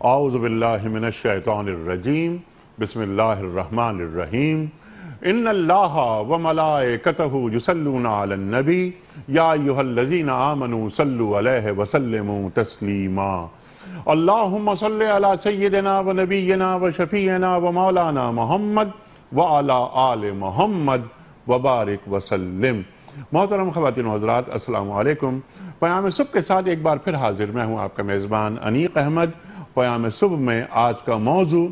اعوذ باللہ من الشیطان الرجیم بسم اللہ الرحمن الرحیم ان اللہ وملائکتہ یصلون علی النبی یا ایہا الذین آمنوا صلوا علیہ وسلموا تسلیما اللہم صلی علی سیدنا و نبینا و شفیعنا و مولانا محمد وعلی آل محمد وبارک وسلم۔ محترم خواتین و حضرات، السلام علیکم۔ پیام صبح کے ساتھ ایک بار پھر حاضر میں ہوں آپ کا میزبان انیق احمد۔ پیام صبح میں آج کا موضوع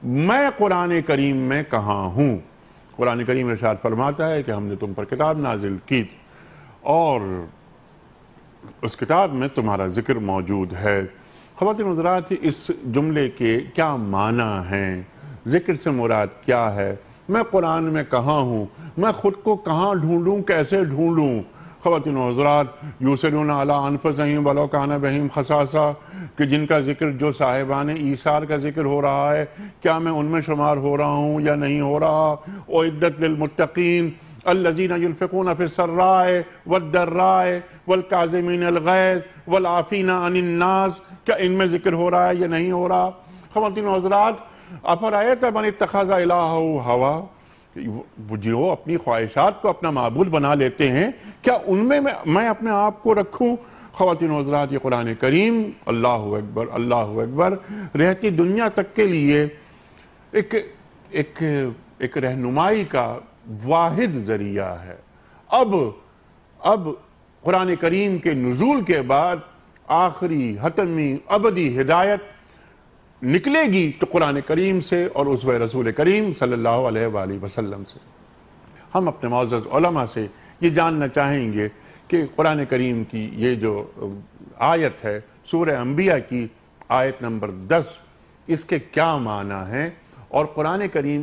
میں قرآن کریم میں کہاں ہوں۔ قرآن کریم ارشاد فرماتا ہے کہ ہم نے تم پر کتاب نازل کی اور اس کتاب میں تمہارا ذکر موجود ہے۔ خواتین و حضرات، اس جملے کے کیا معنی ہیں؟ ذکر سے مراد کیا ہے؟ میں قرآن میں کہاں ہوں؟ میں خود کو کہاں ڈھونڈوں؟ کیسے ڈھونڈوں؟ خواتین و حضرات، یوسرون علی انفسہم ولو کان بہم خصاصہ، کہ جن کا ذکر، جو صاحبان ایثار کا ذکر ہو رہا ہے، کیا میں ان میں شمار ہو رہا ہوں یا نہیں ہو رہا؟ اعدت للمتقین الذین ينفقون فی السراء والضراء والکاظمین الغیظ والعافین عن الناس، کیا ان میں ذکر ہو رہا ہے یا نہیں ہو رہا؟ خواتین و حضرات، افرأیت من اتخذ الہہ ہوا، جو اپنی خواہشات کو اپنا معبود بنا لیتے ہیں، کیا ان میں اپنے آپ کو رکھوں؟ خواتین و حضرات، یہ قرآن کریم، اللہ اکبر اللہ اکبر، رہتی دنیا تک کے لیے ایک رہنمائی کا واحد ذریعہ ہے۔ اب قرآن کریم کے نزول کے بعد آخری حتمی ابدی ہدایت نکلے گی تو قرآن کریم سے اور اسوہ رسول کریم صلی اللہ علیہ وآلہ وسلم سے۔ ہم اپنے معزز علماء سے یہ جاننا چاہیں گے کہ قرآن کریم کی یہ جو آیت ہے، سورہ انبیاء کی آیت نمبر 10، اس کے کیا معنی ہیں اور قرآن کریم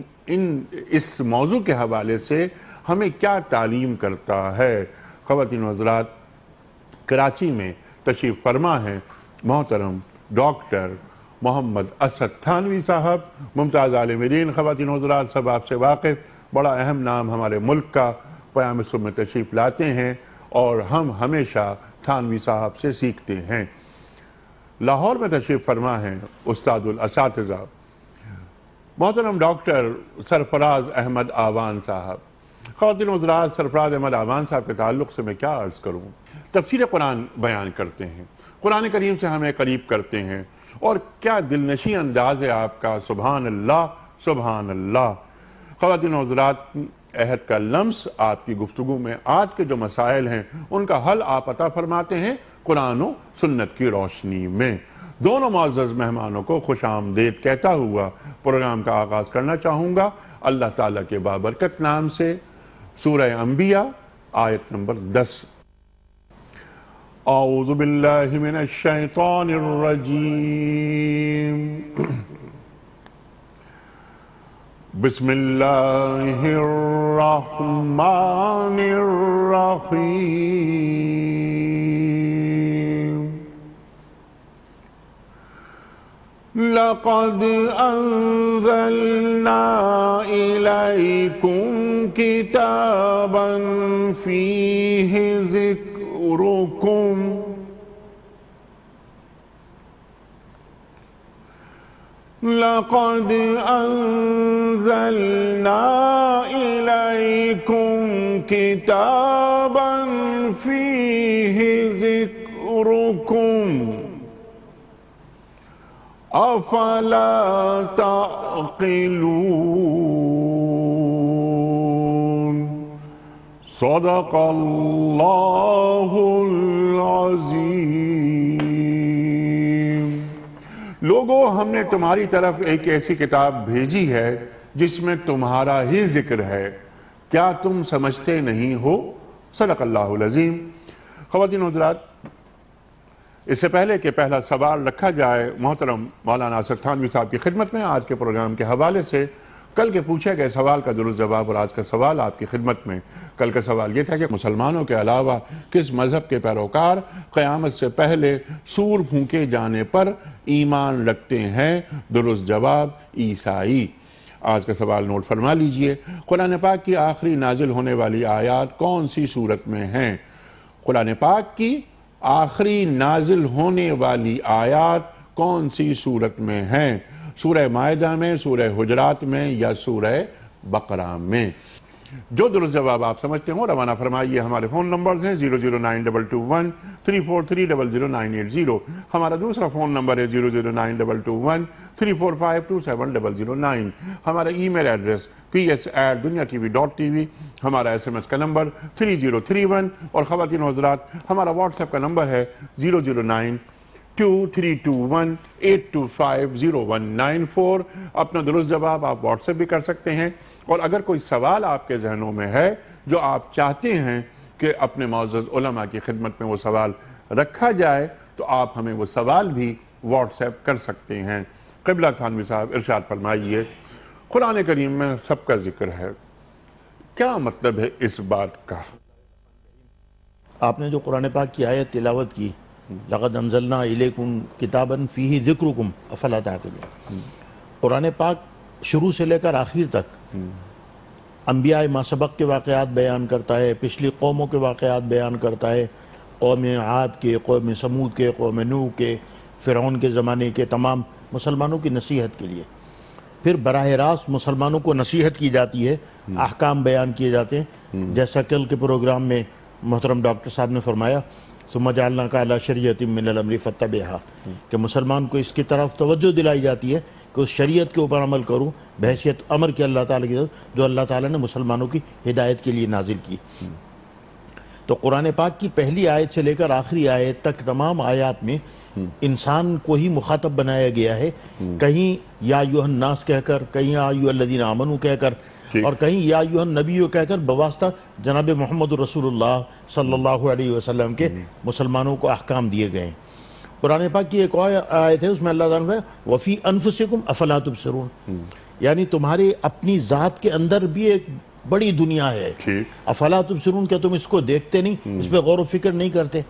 اس موضوع کے حوالے سے ہمیں کیا تعلیم کرتا ہے۔ خواتین و حضرات، کراچی میں تشریف فرما ہیں محترم ڈاکٹر محمد اسد تھانوی صاحب، ممتاز عالم دین۔ خواتین و حضرات، سب آپ سے واقف، بڑا اہم نام ہمارے ملک کا، پیام صبح میں تشریف لاتے ہیں اور ہم ہمیشہ تھانوی صاحب سے سیکھتے ہیں۔ لاہور میں تشریف فرما ہیں استاد الاساتذہ محترم ڈاکٹر سرفراز احمد آوان صاحب۔ خواتین و حضرات، سرفراز احمد آوان صاحب کے تعلق سے میں کیا عرض کروں؟ تفسیر قرآن بیان کرتے ہیں، قرآن کریم سے ہمیں قریب کرتے ہیں، اور کیا دلنشیں انداز ہے آپ کا، سبحان اللہ سبحان اللہ۔ خواتین و حضرات، عہد کا لمس آپ کی گفتگو میں آج کے جو مسائل ہیں ان کا حل آپ عطا فرماتے ہیں قرآن و سنت کی روشنی میں۔ دونوں معزز مہمانوں کو خوش آمدید کہتا ہوا پروگرام کا آغاز کرنا چاہوں گا اللہ تعالیٰ کے بابرکت نام سے۔ سورہ انبیاء آیت نمبر 10۔ اعوذ باللہ من الشیطان الرجیم، بسم اللہ الرحمن الرحیم۔ لقد انزلنا الیکم کتابا فیہ ذکرکم لقد انزلنا الیکم کتابا فیہ ذکرکم افلا تعقلون۔ صدق اللہ العظیم۔ لوگو، ہم نے تمہاری طرف ایک ایسی کتاب بھیجی ہے جس میں تمہارا ہی ذکر ہے، کیا تم سمجھتے نہیں ہو؟ صدق اللہ العظیم۔ خواتین و حضرات، اس سے پہلے کہ پہلا سوال رکھا جائے محترم مولانا اسد تھانوی صاحب کی خدمت میں آج کے پروگرام کے حوالے سے، کل کے پوچھے گئے سوال کا درست جواب اور آج کا سوال آپ کی خدمت میں۔ کل کا سوال یہ تھا کہ مسلمانوں کے علاوہ کس مذہب کے پیروکار قیامت سے پہلے سور پھونکے جانے پر ایمان رکھتے ہیں؟ درست جواب عیسائی۔ آج کا سوال نوٹ فرما لیجئے۔ قرآن پاک کی آخری نازل ہونے والی آیات کون سی صورت میں ہیں؟ قرآن پاک کی آخری نازل ہونے والی آیات کون سی صورت میں ہیں، سورہ مائدہ میں، سورہ حجرات میں یا سورہ بقرہ میں؟ جو درست جواب آپ سمجھتے ہوں روانہ فرمائیے۔ ہمارے فون نمبرز ہیں 009221343000980، ہمارا دوسرا فون نمبر ہے 0092213452709، ہمارا ای میل ایڈریس ps@dunyatv.tv، ہمارا SMS کا نمبر 3031، اور خواتین و حضرات ہمارا واٹس ایپ کا نمبر ہے 009232182509194۔ اپنا درست جواب آپ واٹس ایپ بھی کر سکتے ہیں، اور اگر کوئی سوال آپ کے ذہنوں میں ہے جو آپ چاہتے ہیں کہ اپنے معزز علماء کی خدمت میں وہ سوال رکھا جائے تو آپ ہمیں وہ سوال بھی واٹس ایپ کر سکتے ہیں۔ قبلہ تھانوی صاحب ارشاد فرمائیے، قرآن کریم میں سب کا ذکر ہے، کیا مطلب ہے اس بات کا؟ آپ نے جو قرآن پاک کی آیت تلاوت کی، لَقَدْ أَنزَلْنَا إِلَيْكُمْ كِتَابًا فِيهِ ذِكْرُكُمْ أَفَلَا تَعْقِلُونَ، قرآن پاک شروع سے لے کر آخر تک انبیاء ما سبق کے واقعات بیان کرتا ہے، پچھلی قوموں کے واقعات بیان کرتا ہے، قوم عاد کے، قوم سمود کے، قوم نوح کے، فرعون کے زمانے کے تمام مسلمانوں کی نصیحت کے لیے۔ پھر براہ راست مسلمانوں کو نصیحت کی جاتی ہے، احکام بیان کیے جاتے ہیں، جیسا کل کے پروگرام میں محترم ڈاکٹر صاحب نے فرمایا ثم جعلناک علی شریعۃ من الامر فاتبعھا، کہ مسلمان کو اس کی طرف توجہ دلائی جاتی ہے کہ اس شریعت کے اوپر عمل کروں بحیثیت امر کے اللہ تعالیٰ کی طرف جو اللہ تعالیٰ نے مسلمانوں کی ہدایت کے لیے نازل کی۔ تو قرآن پاک کی پہلی آیت سے لے کر آخری آیت تک تمام آیات میں انسان کو ہی مخاطب بنایا گیا ہے، کہیں یا ایھا الناس کہہ کر، کہیں یا ایھا الذین آمنوا کہہ کر، اور کہیں یا ایھا النبی کہہ کر بواسطہ جناب محمد رسول اللہ صلی اللہ علیہ وسلم کے مسلمانوں کو احکام دیے گئے ہیں۔ قرآن پاک کی ایک اور آیت ہے، اس میں اللہ تعالیٰ نے وفی انفسکم افلا تبصرون، یعنی تمہارے اپنی ذات کے اندر بھی ایک بڑی دنیا ہے، افلا تبصرون، کیا تم اس کو دیکھتے نہیں، اس پہ غور و فکر نہیں کرتے؟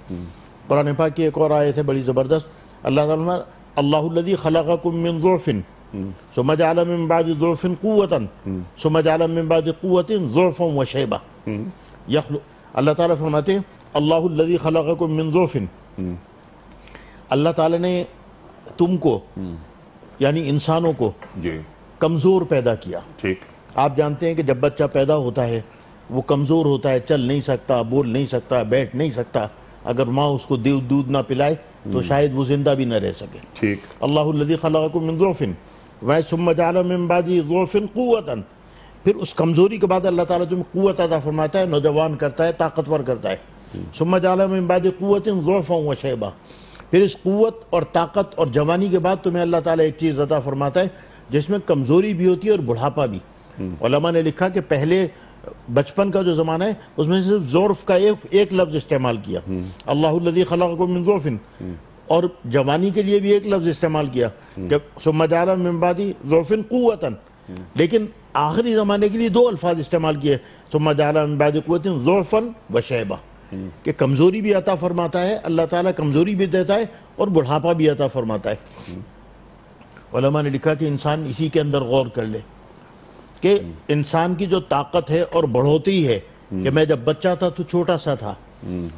قرآن پاک کی ایک اور آیت ہے بڑی زبردست، اللہ تعالیٰ نے اللہ الذی خلقکم من ضعف ثم جعل من بعد ضعف قوة ثم جعل من بعد قوة ضعفا وشیبہ۔ اللہ تعالیٰ فرماتے ہیں اللہ الذی خلقکم من ضعف، اللہ تعالیٰ نے تم کو یعنی انسانوں کو کمزور پیدا کیا۔ آپ جانتے ہیں کہ جب بچہ پیدا ہوتا ہے وہ کمزور ہوتا ہے، چل نہیں سکتا، بول نہیں سکتا، بیٹھ نہیں سکتا، اگر ماں اس کو دودھ نہ پلائے تو شاید وہ زندہ بھی نہ رہ سکے۔ اللہ الذی خلقکم من ضعف ثم جعل من بعد ضعف قوة، پھر اس کمزوری کے بعد اللہ تعالیٰ تمہیں قوت عطا فرماتا ہے، نوجوان کرتا ہے، طاقتور کرتا ہے۔ ثم جعل من بعد قوة ضعفا وشیبہ، پھر اس قوت اور طاقت اور جوانی کے بعد تمہیں اللہ تعالیٰ ایک چیز عطا فرماتا ہے جس میں کمزوری بھی ہوتی ہے اور بڑھاپا بھی۔ علماء نے لکھا کہ پہلے بچپن کا جو زمانہ ہے اس میں صرف ضعف کا ایک لفظ استعمال کیا، اللہ الذی خلقکم من ضعف، اور جوانی کے لیے بھی ایک لفظ استعمال کیا کہ ثم جعل من بعد ضعف قوة، لیکن آخری زمانے کے لیے دو الفاظ استعمال کیے، ثم جعل من بعد قوة ضعفا وشیبہ، کہ کمزوری بھی عطا فرماتا ہے اللہ تعالیٰ، کمزوری بھی دیتا ہے اور بڑھاپا بھی عطا فرماتا ہے۔ علماء نے لکھا کہ انسان اسی کے اندر غور کر لے کہ انسان کی جو طاقت ہے اور بڑھوتی ہے، کہ میں جب بچہ تھا تو چھوٹا سا تھا،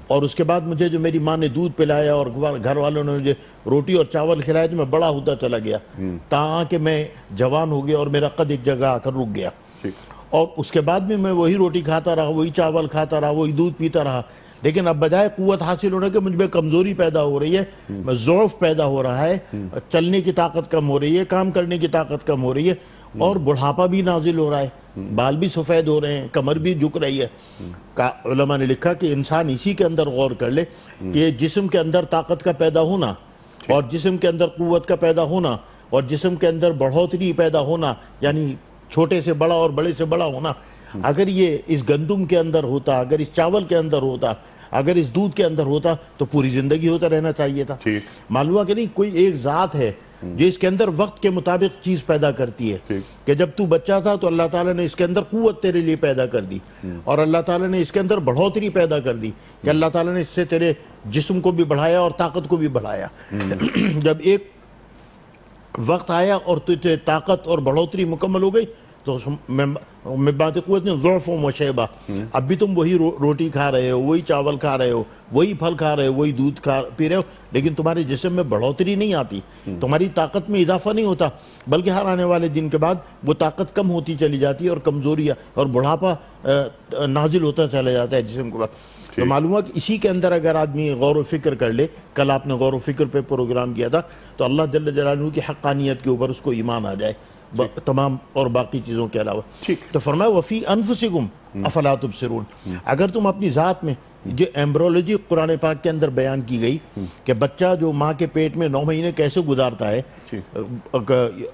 اور اس کے بعد مجھے جو میری ماں نے دودھ پلایا اور گھر والوں نے مجھے روٹی اور چاول کھلایا تو میں بڑا ہوتا چلا گیا، تاں کہ میں جوان ہو گیا اور میرا قد ایک جگہ آ کر رک گیا، اور اس کے بعد بھی میں وہی روٹی کھاتا رہا، وہی چاول کھاتا رہا، وہی دودھ پیتا رہا، لیکن اب بجائے قوت حاصل ہونے کے مجھ میں کمزوری پیدا ہو رہی ہے، میں ضعف پیدا ہو رہا ہے، چلنے کی طاقت کم ہو رہی ہے، کام کرنے کی طاقت کم ہو رہی ہے، اور بڑھاپا بھی نازل ہو رہا ہے، بال بھی سفید ہو رہے ہیں، کمر بھی جھک رہی ہے۔ علماء نے لکھا کہ انسان اسی کے اندر غور کر لے کہ جسم کے اندر طاقت کا پیدا ہونا اور جسم کے اندر قوت کا پیدا ہونا اور جسم کے اندر بڑھوتری پیدا ہونا، یعنی چھوٹے سے بڑا اور بڑے سے بڑا ہونا، اگر یہ اس گندم کے اندر ہوتا، اگر اس چاول کے اندر ہوتا، اگر اس دودھ کے اندر ہوتا تو پوری زندگی ہوتا رہنا چاہیے تھا۔ معلوم ہوا کہ نہیں، کوئی ایک ذات ہے جو اس کے اندر وقت کے مطابق چیز پیدا کرتی ہے، کہ جب تو بچہ تھا تو اللہ تعالیٰ نے اس کے اندر قوت تیرے لیے پیدا کر دی، اور اللہ تعالیٰ نے اس کے اندر بڑھوتری پیدا کر دی، کہ اللہ تعالیٰ نے اس سے تیرے جسم کو بھی بڑھایا اور طاقت کو بھی بڑھایا۔ جب ایک وقت آیا اور تجھے طاقت اور بڑھوتری مکمل ہو گئی تو تو میں بات قوت نے ضعف و مشیبہ، اب بھی تم وہی روٹی کھا رہے ہو، وہی چاول کھا رہے ہو، وہی پھل کھا رہے ہو، وہی دودھ پی رہے ہو، لیکن تمہارے جسم میں بڑھوتری نہیں آتی، تمہاری طاقت میں اضافہ نہیں ہوتا، بلکہ ہر آنے والے دن کے بعد وہ طاقت کم ہوتی چلی جاتی ہے اور کمزوری اور بڑھاپا نازل ہوتا چلا جاتا ہے جسم کے بعد۔ تو معلوم ہے کہ اسی کے اندر اگر آدمی غور و فکر کر لے، کل آپ نے غور و فکر پہ پروگرام کیا تھا، تو اللہ جل جلالہ کی حقانیت کے اوپر اس کو ایمان آ جائے تمام اور باقی چیزوں کے علاوہ۔ تو فرمایا وفی انفسکم افلا تبصرون، اگر تم اپنی ذات میں جو ایمبرولوجی قرآن پاک کے اندر بیان کی گئی کہ بچہ جو ماں کے پیٹ میں 9 مہینے کیسے گزارتا ہے،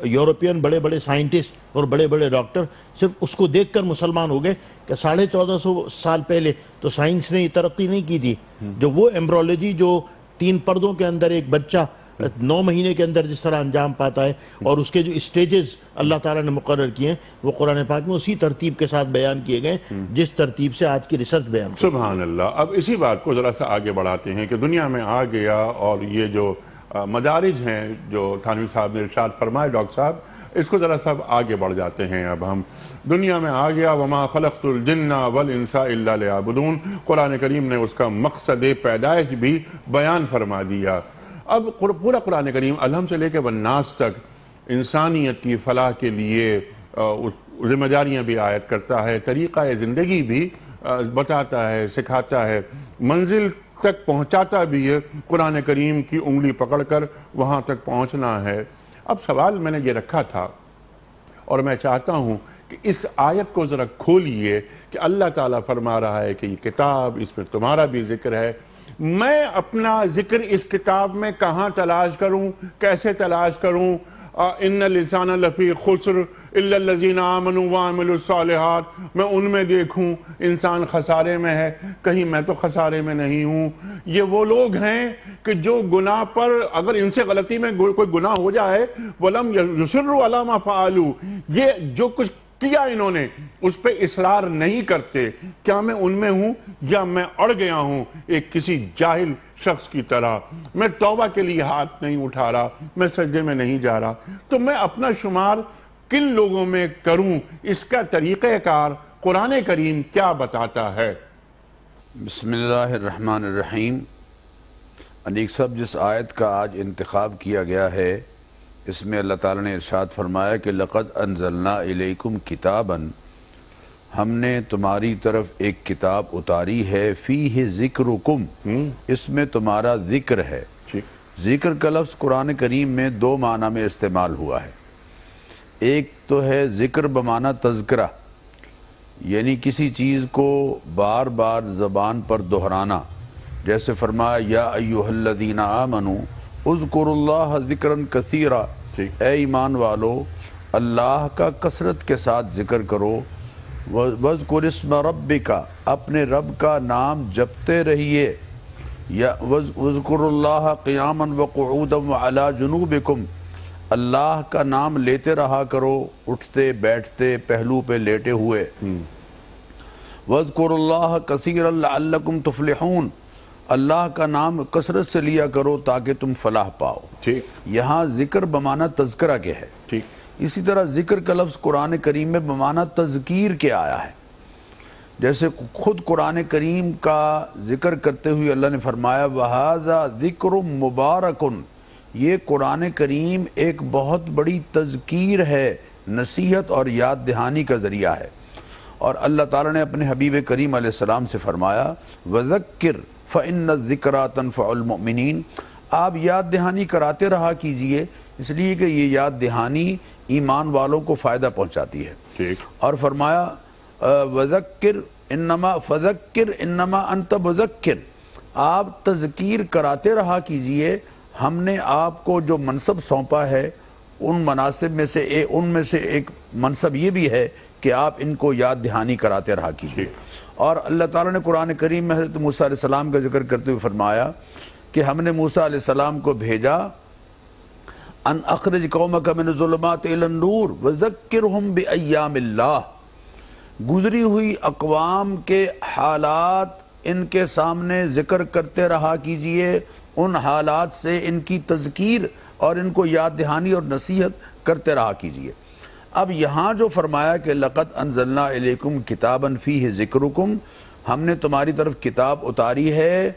یورپین بڑے بڑے سائنٹسٹ اور بڑے بڑے ڈاکٹر صرف اس کو دیکھ کر مسلمان ہو گئے کہ 1450 سال پہلے تو سائنس نے یہ ترقی نہیں کی تھی، جو وہ ایمبرولوجی جو 3 پردوں کے اندر ایک بچہ 9 مہینے کے اندر جس طرح انجام پاتا ہے اور اس کے جو اسٹیجز اللہ تعالیٰ نے مقرر کیے ہیں وہ قرآن پاک میں اسی ترتیب کے ساتھ بیان کیے گئے جس ترتیب سے آج کی ریسرچ بیان کی۔ سبحان اللہ۔ اب اسی بات کو ذرا سا آگے بڑھاتے ہیں کہ دنیا میں آ گیا، اور یہ جو مدارج ہیں جو تھانوی صاحب نے ارشاد فرمائے ڈاکٹر صاحب، اس کو ذرا سا آگے بڑھ جاتے ہیں۔ اب ہم دنیا میں آ گیا وما خلقت الجن والانس الا لیعبدون، قرآن کریم نے اس کا مقصد پیدائش بھی بیان فرما دیا۔ اب پورا قرآن کریم الحم سے لے کے والناس تک انسانیت کی فلاح کے لیے ذمہ داریاں بھی عائد کرتا ہے، طریقہ زندگی بھی بتاتا ہے، سکھاتا ہے، منزل تک پہنچاتا بھی ہے۔ قرآن کریم کی انگلی پکڑ کر وہاں تک پہنچنا ہے۔ اب سوال میں نے یہ رکھا تھا اور میں چاہتا ہوں کہ اس آیت کو ذرا کھولیے کہ اللہ تعالیٰ فرما رہا ہے کہ یہ کتاب، اس میں تمہارا بھی ذکر ہے، میں اپنا ذکر اس کتاب میں کہاں تلاش کروں، کیسے تلاش کروں؟ ان الانسان لفی خسر الا الذین آمنوا وعملوا الصالحات، میں ان میں دیکھوں انسان خسارے میں ہے، کہیں میں تو خسارے میں نہیں ہوں۔ یہ وہ لوگ ہیں کہ جو گناہ پر اگر ان سے غلطی میں کوئی گناہ ہو جائے وَلَمْ يُصِرُّوا عَلَىٰ مَا فَعَلُوا، یہ جو کچھ کیا انہوں نے اس پہ اصرار نہیں کرتے۔ کیا میں ان میں ہوں یا میں اڑ گیا ہوں ایک کسی جاہل شخص کی طرح؟ میں توبہ کے لیے ہاتھ نہیں اٹھا رہا، میں سجدے میں نہیں جا رہا، تو میں اپنا شمار کن لوگوں میں کروں؟ اس کا طریقہ کار قرآن کریم کیا بتاتا ہے؟ بسم اللہ الرحمن الرحیم۔ انیک صاحب، جس آیت کا آج انتخاب کیا گیا ہے اس میں اللہ تعالیٰ نے ارشاد فرمایا کہ لَقَدْ أَنزَلْنَا إِلَيْكُمْ كِتَابًا، ہم نے تمہاری طرف ایک کتاب اتاری ہے، فِيهِ ذِكْرُكُمْ، اس میں تمہارا ذکر ہے۔ ذکر کا لفظ قرآن کریم میں 2 معنی میں استعمال ہوا ہے۔ ایک تو ہے ذکر بمعنی تذکرہ، یعنی کسی چیز کو بار بار زبان پر دہرانا، جیسے فرمایا یا ایھا الذین آمنوا اذکروا اللہ ذکرا کثیرا، اے ایمان والو اللہ کا کثرت کے ساتھ ذکر کرو، وَاذْكُرِ اسْمَ رَبِّكَ، اپنے رب کا نام جپتے رہیے، یا وَاذْكُرُوا اللَّهَ قِيَامًا وَقُعُودًا وَعَلَىٰ جُنُوبِكُمْ، اللہ کا نام لیتے رہا کرو اٹھتے بیٹھتے پہلو پہ لیٹے ہوئے، وَاذْكُرُوا اللَّهَ كَثِيرًا لَعَلَّكُمْ تُفْلِحُونَ، اللہ کا نام کثرت سے لیا کرو تاکہ تم فلاح پاؤ۔ یہاں ذکر بمعنی تذکرہ کے ہے۔ اسی طرح ذکر کا لفظ قرآن کریم میں بمعنی تذکیر کے آیا ہے، جیسے خود قرآن کریم کا ذکر کرتے ہوئے اللہ نے فرمایا وَهَذَا ذِكْرٌ مُبَارَكٌ، یہ قرآن کریم ایک بہت بڑی تذکیر ہے، نصیحت اور یاد دہانی کا ذریعہ ہے۔ اور اللہ تعالیٰ نے اپنے حبیب کریم علیہ السلام سے فرمایا وَذَكِّرْ فَإِنَّ الذِّكْرَىٰ تَنفَعُ الْمُؤْمِنِينَ، آپ یاد دہانی کراتے رہا کیجئے، اس لیے کہ یہ یاد دہانی ایمان والوں کو فائدہ پہنچاتی ہے۔ اور فرمایا وَذَكِّرْ إِنَّمَا فَذَكِّرْ إِنَّمَا أَنْتَ مُذَكِّرْ، آپ تذکیر کراتے رہا کیجئے، ہم نے آپ کو جو منصب سونپا ہے ان مناصب میں سے ایک منصب یہ بھی ہے کہ آپ ان کو یاد دہانی کراتے رہا کیجئے۔ اور اللہ تعالیٰ نے قرآن کریم میں حضرت موسیٰ علیہ السلام کا ذکر کرتے ہوئے فرمایا کہ ہم نے موسیٰ علیہ السلام کو بھیجا ان اخرج قومک من الظلمات الی النور وذکرہم بایام اللہ، گزری ہوئی اقوام کے حالات ان کے سامنے ذکر کرتے رہا کیجئے، ان حالات سے ان کی تذکیر اور ان کو یاد دہانی اور نصیحت کرتے رہا کیجئے۔ اب یہاں جو فرمایا کہ لقد انزلنا الیکم کتابا فیہ ذکرکم، ہم نے تمہاری طرف کتاب اتاری ہے،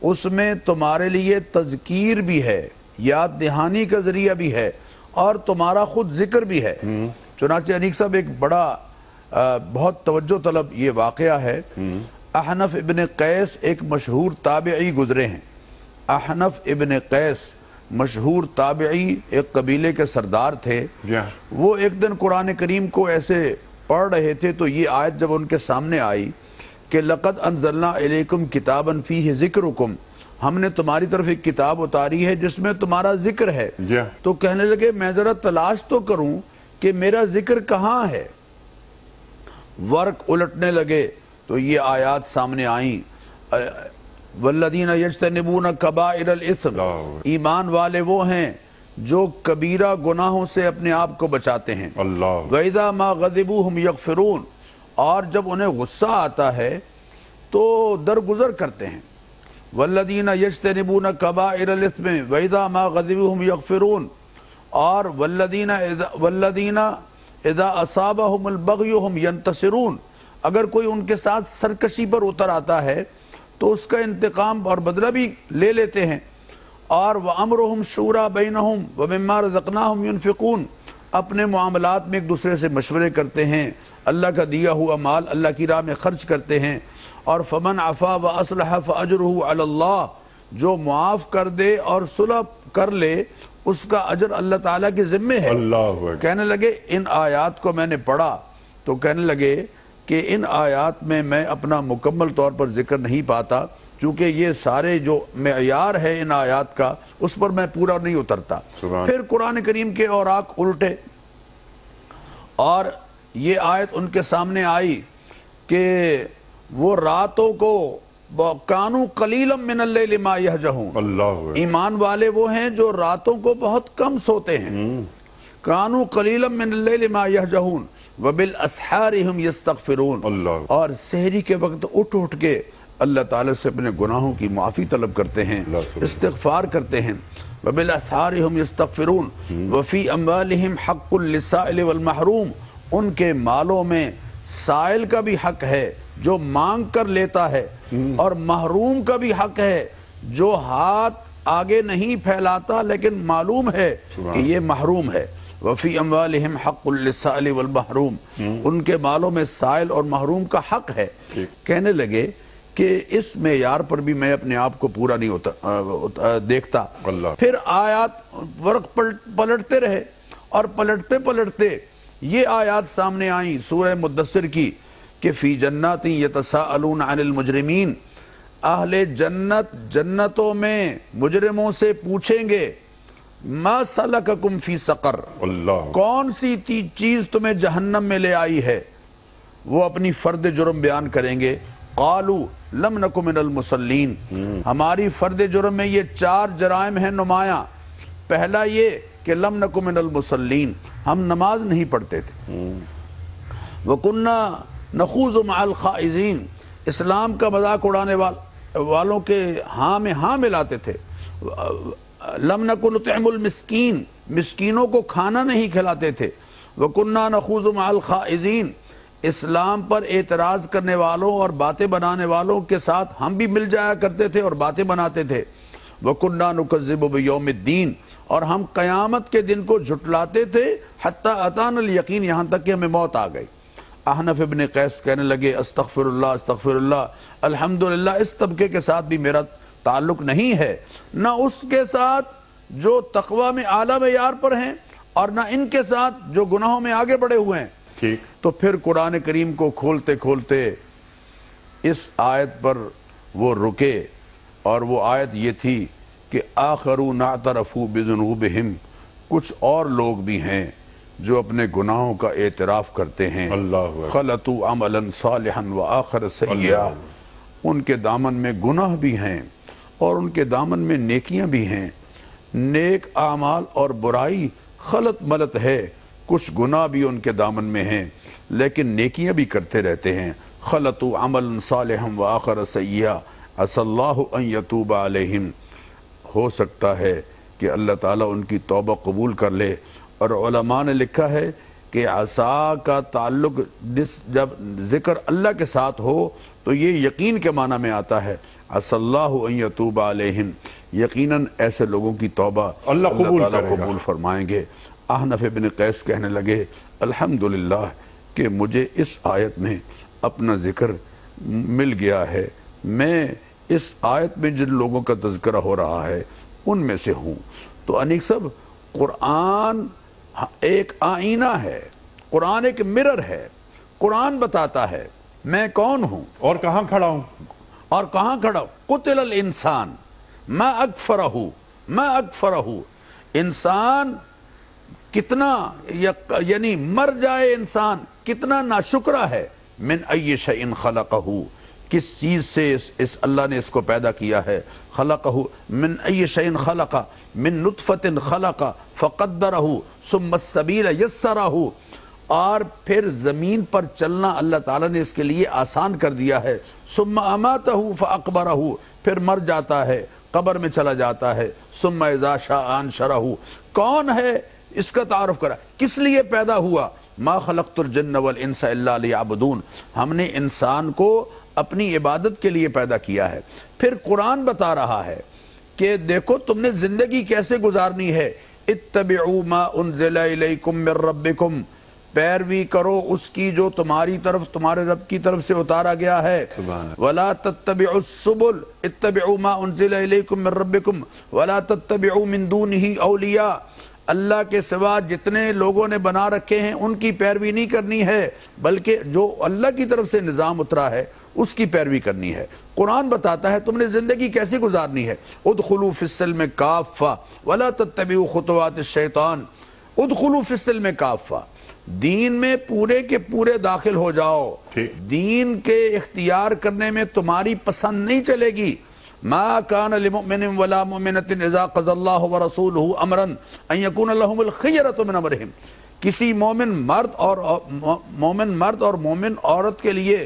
اس میں تمہارے لیے تذکیر بھی ہے، یاد دہانی کا ذریعہ بھی ہے، اور تمہارا خود ذکر بھی ہے۔ چنانچہ انیق صاحب ایک بڑا بہت توجہ طلب یہ واقعہ ہے۔ احنف ابن قیس ایک مشہور تابعی گزرے ہیں۔ احنف ابن قیس مشہور تابعی ایک قبیلے کے سردار تھے۔ وہ ایک دن قرآن کریم کو ایسے پڑھ رہے تھے تو یہ آیت جب ان کے سامنے آئی کہ لقد انزلنا الیکم کتابا فیہ ذکرکم، ہم نے تمہاری طرف ایک کتاب اتاری ہے جس میں تمہارا ذکر ہے، تو کہنے لگے میں ذرا تلاش تو کروں کہ میرا ذکر کہاں ہے۔ ورق الٹنے لگے تو یہ آیات سامنے آئیں، والذین یجتنبون کبائر الاثم، ایمان والے وہ ہیں جو کبیرہ گناہوں سے اپنے آپ کو بچاتے ہیں۔ وَإِذَا مَا غَضِبُوا هُمْ يَغْفِرُونَ، اور جب انہیں غصہ آتا ہے تو درگزر کرتے ہیں۔ والذین یجتنبون کبائر الاثم وَإِذَا مَا غَضِبُوا هُمْ يَغْفِرُونَ، اور والذین اذا اصابهم البغی هم ینتصرون، اگر کوئی ان کے ساتھ سرکشی پر اتر آتا ہے تو اس کا انتقام اور بدلہ بھی لے لیتے ہیں۔ اور وَأَمْرُهُمْ شُورَى بَيْنَهُمْ وَمِمَّا رَزَقْنَاهُمْ يُنْفِقُونَ، اپنے معاملات میں ایک دوسرے سے مشورے کرتے ہیں، اللہ کا دیا ہوا مال اللہ کی راہ میں خرچ کرتے ہیں۔ اور فَمَنْ عَفَا وَأَصْلَحَ فَأَجْرُهُ عَلَى اللَّهِ، جو معاف کر دے اور صلح کر لے اس کا اجر اللہ تعالیٰ کے ذمے ہے۔ کہنے لگے ان آیات کو میں نے پڑھا تو کہنے لگے کہ ان آیات میں اپنا مکمل طور پر ذکر نہیں پاتا، چونکہ یہ سارے جو معیار ہے ان آیات کا اس پر میں پورا نہیں اترتا۔ پھر قرآن کریم کے اوراق الٹے اور یہ آیت ان کے سامنے آئی کہ وہ راتوں کو کانو قلیلا من اللیل ما یہجہون، ایمان والے وہ ہیں جو راتوں کو بہت کم سوتے ہیں۔ کانو قلیلا من اللیل ما یہجہون وبالاسحار ہم یستغفرون، اور سحری کے وقت اٹھ اٹھ کے اللہ تعالیٰ سے اپنے گناہوں کی معافی طلب کرتے ہیں، استغفار کرتے ہیں۔ وبالاسحار ہم یستغفرون وفی اموالہم حق للسائل والمحروم، ان کے مالوں میں سائل کا بھی حق ہے جو مانگ کر لیتا ہے، اور محروم کا بھی حق ہے جو ہاتھ آگے نہیں پھیلاتا لیکن معلوم ہے کہ یہ محروم ہے۔ وفی اموالہم حق للسائل والمحروم، ان کے مالوں میں سائل اور محروم کا حق ہے۔ کہنے لگے کہ اس معیار پر بھی میں اپنے آپ کو پورا نہیں دیکھتا۔ پھر آیات ورق پلٹتے رہے اور پلٹتے پلٹتے یہ آیات سامنے آئیں سورہ مدثر کی کہ فی جنات یتساءلون عن المجرمین، اہل جنت جنتوں میں مجرموں سے پوچھیں گے ما سلککم فی سقر، کون سی چیز تمہیں جہنم میں لے آئی ہے؟ وہ اپنی فرد جرم بیان کریں گے۔ قالوا لم نک من المصلین، ہماری فرد جرم میں یہ 4 جرائم ہیں نمایاں۔ پہلا یہ کہ لم نک من المصلین، ہم نماز نہیں پڑھتے تھے۔ وَكُنَّا نَخُوضُ مَعَ الْخَائِزِينَ، اسلام کا مذاق اڑانے والوں کے ہاں میں ہاں ملاتے تھے۔ لم نَكُ نُطْعِمُ الْمِسْكِينَ، مسکینوں کو کھانا نہیں کھلاتے تھے۔ وَكُنَّا نَخُوضُ مَعَ الْخَائِزِينَ، اسلام پر اعتراض کرنے والوں اور باتیں بنانے والوں کے ساتھ ہم بھی مل جایا کرتے تھے اور باتیں بناتے تھے۔ وَكُنَّا نُكَذِّبُ بِيَوْمِ الدِّينِ، اور ہم قیامت کے دن کو جھٹلاتے تھے، حتی اتانا الیقین، یہاں تک کہ ہمیں موت آ گئی۔ احنف ابن قیس کہنے لگے استغفر اللہ، الحمدللہ اس طبقے کے ساتھ بھی میرا تعلق نہیں ہے، نہ اس کے ساتھ جو تقوی میں اعلیٰ معیار پر ہیں اور نہ ان کے ساتھ جو گناہوں میں آگے بڑھے ہوئے ہیں۔ تو پھر قرآن کریم کو کھولتے کھولتے اس آیت پر وہ رکے، اور وہ آیت یہ تھی کہ آخرون اعترفوا بذنوبہم، کچھ اور لوگ بھی ہیں جو اپنے گناہوں کا اعتراف کرتے ہیں۔ خلطوا عملا صالحا وآخر سیئا، ان کے دامن میں گناہ بھی ہیں اور ان کے دامن میں نیکیاں بھی ہیں۔ نیک اعمال اور برائی خلط ملط ہے، کچھ گناہ بھی ان کے دامن میں ہیں لیکن نیکیاں بھی کرتے رہتے ہیں۔ خلطوا عملا صالحا وآخر سیئا عسى اللہ ان یتوب علیہم، ہو سکتا ہے کہ اللہ تعالیٰ ان کی توبہ قبول کر لے۔ اور علماء نے لکھا ہے کہ عصا کا تعلق جب ذکر اللہ کے ساتھ ہو تو یہ یقین کے معنی میں آتا ہے، عسى اللہ ان یتوب علیہم، یقیناً ایسے لوگوں کی توبہ اللہ تعالیٰ قبول فرمائیں گے۔ احنف بن قیس کہنے لگے الحمدللہ کہ مجھے اس آیت میں اپنا ذکر مل گیا ہے، میں اس آیت میں جن لوگوں کا تذکرہ ہو رہا ہے ان میں سے ہوں۔ تو انیک صاحب، قرآن ایک آئینہ ہے، قرآن ایک مرر ہے، قرآن بتاتا ہے میں کون ہوں اور کہاں کھڑا ہوں اور کہاں کھڑا ہوں۔ قتل الانسان ما اکفرہ ما اکفرہ، انسان کتنا یعنی مر جائے انسان کتنا ناشکرہ ہے۔ من ای شیء خلقہ، کس چیز سے اس اللہ نے اس کو پیدا کیا ہے۔ خلقہ من ای شیء خلق من نطفۃ خلق فقدرہ ثم السبیل یسرہ، اور پھر زمین پر چلنا اللہ تعالیٰ نے اس کے لیے آسان کر دیا ہے۔ ثم اماتہ فاقبرہ، پھر مر جاتا ہے، قبر میں چلا جاتا ہے۔ ثم اذا شاء انشرہ، کون ہے اس کا تعارف کرا، کس لیے پیدا ہوا۔ ما خلقت الجن والانس الا لیعبدون، ہم نے انسان کو اپنی عبادت کے لیے پیدا کیا ہے۔ پھر قرآن بتا رہا ہے کہ دیکھو تم نے زندگی کیسے گزارنی ہے۔ اتبعوا ما انزل الیکم من ربکم، پیروی کرو اس کی جو تمہاری طرف تمہارے رب کی طرف سے اتارا گیا ہے۔ ولا تتبعوا السبل اتبعوا ما انزل الیکم من ربکم ولا تتبعوا من دونہ اولیاء، اللہ کے سوا جتنے لوگوں نے بنا رکھے ہیں ان کی پیروی نہیں کرنی ہے، بلکہ جو اللہ کی طرف سے نظام اترا ہے اس کی پیروی کرنی ہے۔ قرآن بتاتا ہے تم نے زندگی کیسے گزارنی ہے۔ ادخلوا فی السلم کافہ ولا تتبعوا خطوات الشیطان، ادخلوا فی السلم کافہ، دین میں پورے کے پورے داخل ہو جاؤ۔ دین کے اختیار کرنے میں تمہاری پسند نہیں چلے گی۔ ما كان لمؤمن ولا مؤمنة اذا قضى الله ورسوله امرا ان يكون لهم الخيرة من امرهم، کسی مومن مرد اور مومن عورت کے لیے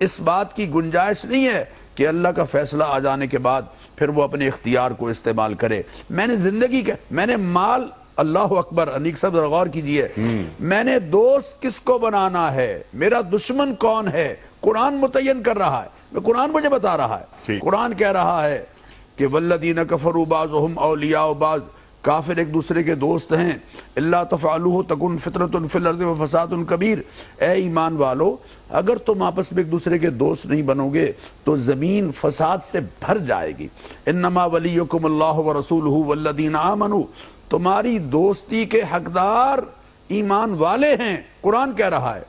اس بات کی گنجائش نہیں ہے کہ اللہ کا فیصلہ آ جانے کے بعد پھر وہ اپنے اختیار کو استعمال کرے۔ میں نے زندگی کے، میں نے مال، اللہ اکبر، انیک صاحب غور کیجئے، میں نے دوست کس کو بنانا ہے، میرا دشمن کون ہے، قرآن متعین کر رہا ہے، قرآن مجھے بتا رہا ہے۔ قرآن کہہ رہا ہے کہ والذین کفروا بعضهم اولیاء بعض، کافر ایک دوسرے کے دوست ہیں۔ الا تفعلوه تکن فتنۃ فی الارض وفساد کبیر، اے ایمان والو اگر تم آپس میں ایک دوسرے کے دوست نہیں بنو گے تو زمین فساد سے بھر جائے گی۔ انما ولیکم اللہ ورسولہ والذین آمنوا، تمہاری دوستی کے حقدار ایمان والے ہیں۔ قرآن کہہ رہا ہے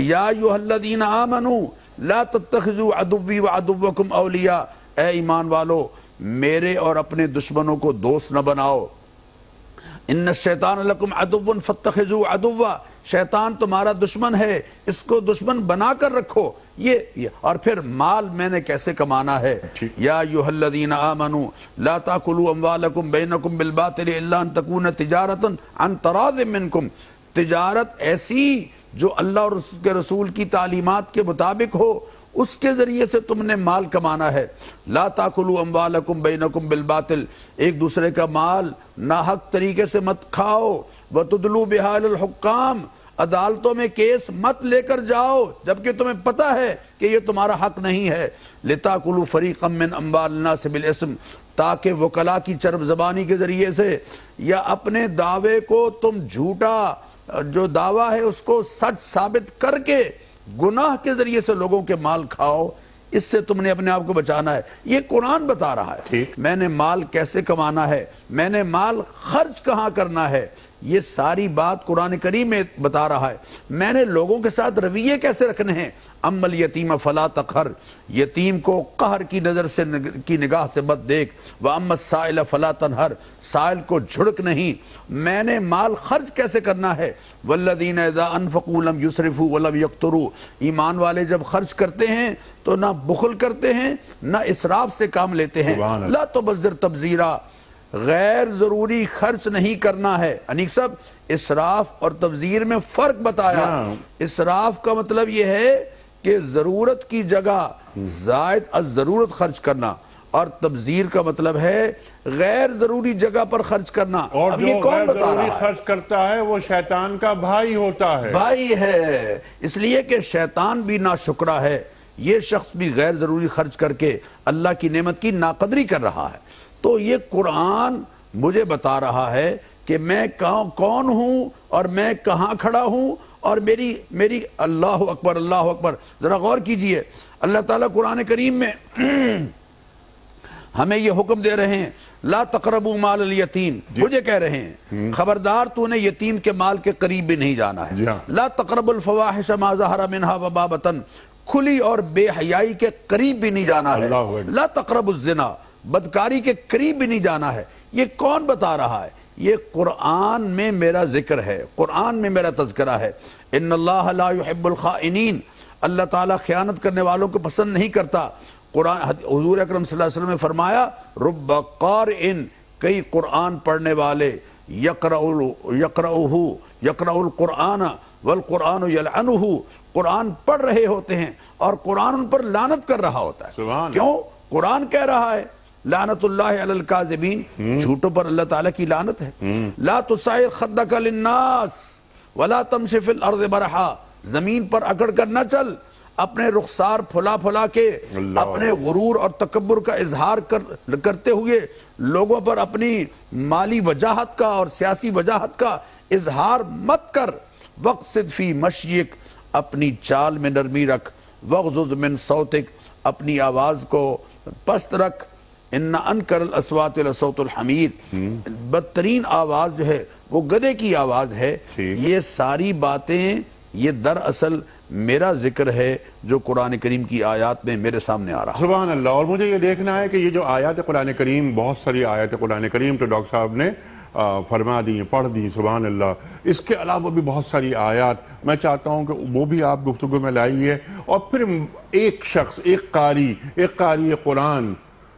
یا ایھا الذین آمنوا لا تتخذوا عدوی وعدوکم اولیاء، اے ایمان والو میرے اور اپنے دشمنوں کو دوست نہ بناؤ۔ ان الشیطان لکم عدو فاتخذوا عدوا، شیطان تمہارا دشمن ہے، اس کو دشمن بنا کر رکھو۔ یہ اور پھر مال میں نے کیسے کمانا ہے۔ یا ایھا الذین آمنوا لا تاکلوا اموالکم بینکم بالباطل الا ان تکون تجارۃ عن تراض منکم، تجارت ایسی جو اللہ اور اس کے رسول کی تعلیمات کے مطابق ہو، اس کے ذریعے سے تم نے مال کمانا ہے۔ لا تاکلوا اموالکم بینکم بالباطل، ایک دوسرے کا مال ناحق طریقے سے مت کھاؤ۔ وتدلوا بہا الی الحکام، عدالتوں میں کیس مت لے کر جاؤ جبکہ تمہیں پتہ ہے کہ یہ تمہارا حق نہیں ہے۔ لتاکلوا فریقا من اموال الناس بالاسم، تاکہ وکلاء کی چرب زبانی کے ذریعے سے یا اپنے دعوے کو تم جھوٹا جو دعویٰ ہے اس کو سچ ثابت کر کے گناہ کے ذریعے سے لوگوں کے مال کھاؤ، اس سے تم نے اپنے آپ کو بچانا ہے۔ یہ قرآن بتا رہا ہے میں نے مال کیسے کمانا ہے، میں نے مال خرچ کہاں کرنا ہے، یہ ساری بات قرآن کریم میں بتا رہا ہے۔ میں نے لوگوں کے ساتھ رویے کیسے رکھنے ہیں۔ اما الیتیم فلا تقہر، یتیم کو قہر کی نظر سے کی نگاہ سے مت دیکھ۔ واما السائل فلا تنہر، سائل کو جھڑک نہیں۔ میں نے مال خرچ کیسے کرنا ہے۔ والذین اذا انفقوا لم یسرفوا ولم یقتروا، ایمان والے جب خرچ کرتے ہیں تو نہ بخل کرتے ہیں نہ اسراف سے کام لیتے ہیں۔ لا تبذر تبذیرا، غیر ضروری خرچ نہیں کرنا ہے۔ انیک صاحب اسراف اور تبذیر میں فرق بتایا۔ اسراف کا مطلب یہ ہے کہ ضرورت کی جگہ زائد از ضرورت خرچ کرنا، اور تبذیر کا مطلب ہے غیر ضروری جگہ پر خرچ کرنا. اور اب جو یہ کون غیر بتا ضروری رہا ہے؟ خرچ کرتا ہے وہ شیطان کا بھائی ہوتا ہے. بھائی ہے، اس لیے کہ شیطان بھی ناشکرا ہے. یہ شخص بھی غیر ضروری خرچ کر کے اللہ کی نعمت کی ناقدری کر رہا ہے. تو یہ قرآن مجھے بتا رہا ہے کہ میں کون ہوں اور میں کہاں کھڑا ہوں، اور میری اللہ اکبر اللہ اکبر. ذرا غور کیجئے، اللہ تعالیٰ قرآن کریم میں ہمیں یہ حکم دے رہے ہیں لا تقربوا مال الیتیم. مجھے کہہ رہے ہیں خبردار تو نے یتیم کے مال کے قریب بھی نہیں جانا ہے. لا تقربوا الفواحش ما ظہر منها وما بطن، کھلی اور بے حیائی کے قریب بھی نہیں جانا ہے. لا تقربوا الزنا، بدکاری کے قریب بھی نہیں جانا ہے. یہ کون بتا رہا ہے؟ یہ قرآن میں میرا ذکر ہے، قرآن میں میرا تذکرہ ہے. ان اللہ لا يحب الخائنین، اللہ تعالیٰ خیانت کرنے والوں کو پسند نہیں کرتا. قرآن حضور اکرم صلی اللہ علیہ وسلم نے فرمایا رب قارئن، کئی قرآن پڑھنے والے یقرأ القرآن والقرآن یلعنہ، قرآن پڑھ رہے ہوتے ہیں اور قرآن ان پر لعنت کر رہا ہوتا ہے. کیوں؟ قرآن کہہ رہا ہے لعنت اللہ علی الکاذبین، جھوٹوں پر اللہ تعالیٰ کی لعنت ہے. لا تسائر خدک للناس ولا تمشی فی الارض مرحا، زمین پر اکڑ کر نہ چل، اپنے رخسار پھلا پھلا کے اپنے غرور اور تکبر کا اظہار کرتے ہوئے لوگوں پر اپنی مالی وجاہت کا اور سیاسی وجاہت کا اظہار مت کر. وقصد فی مشیک، اپنی چال میں نرمی رکھ. وغضض من صوتک، اپنی آواز کو پست رکھ. ان انکر الاصوات لصوت الحمیر، بدترین آواز جو ہے وہ گدھے کی آواز ہے. یہ ساری باتیں یہ دراصل میرا ذکر ہے جو قرآن کریم کی آیات میں میرے سامنے آ رہا ہے. سبحان اللہ. اور مجھے یہ دیکھنا ہے کہ یہ جو آیات قرآن کریم، بہت ساری آیات قرآن کریم تو ڈاکٹر صاحب نے فرما دی، پڑھ دی، سبحان اللہ. اس کے علاوہ بھی بہت ساری آیات میں چاہتا ہوں کہ وہ بھی آپ گفتگو میں لائیے. اور پھر ایک شخص، ایک قاری قرآن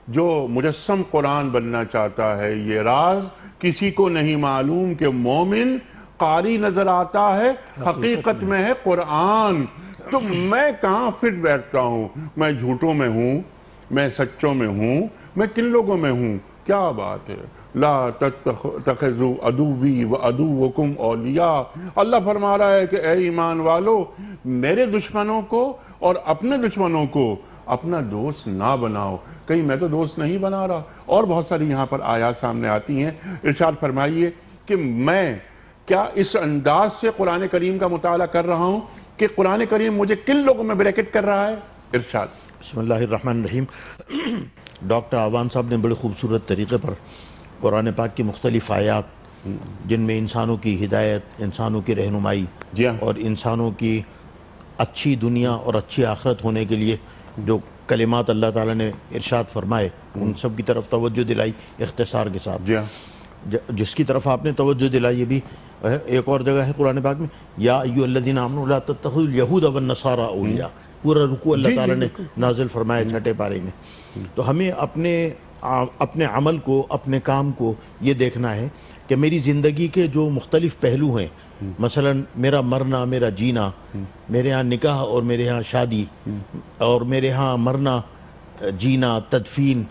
جو مجسم قرآن بننا چاہتا ہے، یہ راز کسی کو نہیں معلوم کہ مومن قاری نظر آتا ہے، حقیقت میں ہے قرآن. تو میں کہاں فٹ بیٹھتا ہوں؟ میں جھوٹوں میں ہوں، میں سچوں میں ہوں، میں کن لوگوں میں ہوں؟ کیا بات ہے. لا تتخذوا عدوی وعدوکم اولیاء. اللہ فرما رہا ہے کہ اے ایمان والو، میرے دشمنوں کو اور اپنے دشمنوں کو اپنا دوست نہ بناؤ. کہیں میں تو دوست نہیں بنا رہا. اور بہت ساری یہاں پر آیات سامنے آتی ہیں. ارشاد فرمائیے کہ میں کیا اس انداز سے قرآن کریم کا مطالعہ کر رہا ہوں کہ قرآن کریم مجھے کن لوگوں میں بریکٹ کر رہا ہے؟ ارشاد. بسم اللہ الرحمن الرحیم. ڈاکٹر عوان صاحب نے بڑے خوبصورت طریقے پر قرآن پاک کی مختلف آیات جن میں انسانوں کی ہدایت، انسانوں کی رہنمائی اور انسانوں کی اچھی دنیا اور اچھی آخرت ہونے کے لیے جو کلمات اللہ تعالیٰ نے ارشاد فرمائے ان سب کی طرف توجہ دلائی اختصار کے ساتھ. جس کی طرف آپ نے توجہ دلائی یہ بھی ایک اور جگہ ہے قرآن پاک میں، یا ایھا الذین آمنوا لا تتخذوا اليہود والنصارى اولیاء. پورا رکوع اللہ تعالیٰ نے نازل فرمایا چھٹے پارے میں. تو ہمیں اپنے عمل کو، اپنے کام کو یہ دیکھنا ہے کہ میری زندگی کے جو مختلف پہلو ہیں، مثلا میرا مرنا، میرا جینا، میرے ہاں نکاح اور میرے ہاں شادی، اور میرے ہاں مرنا، جینا، تدفین،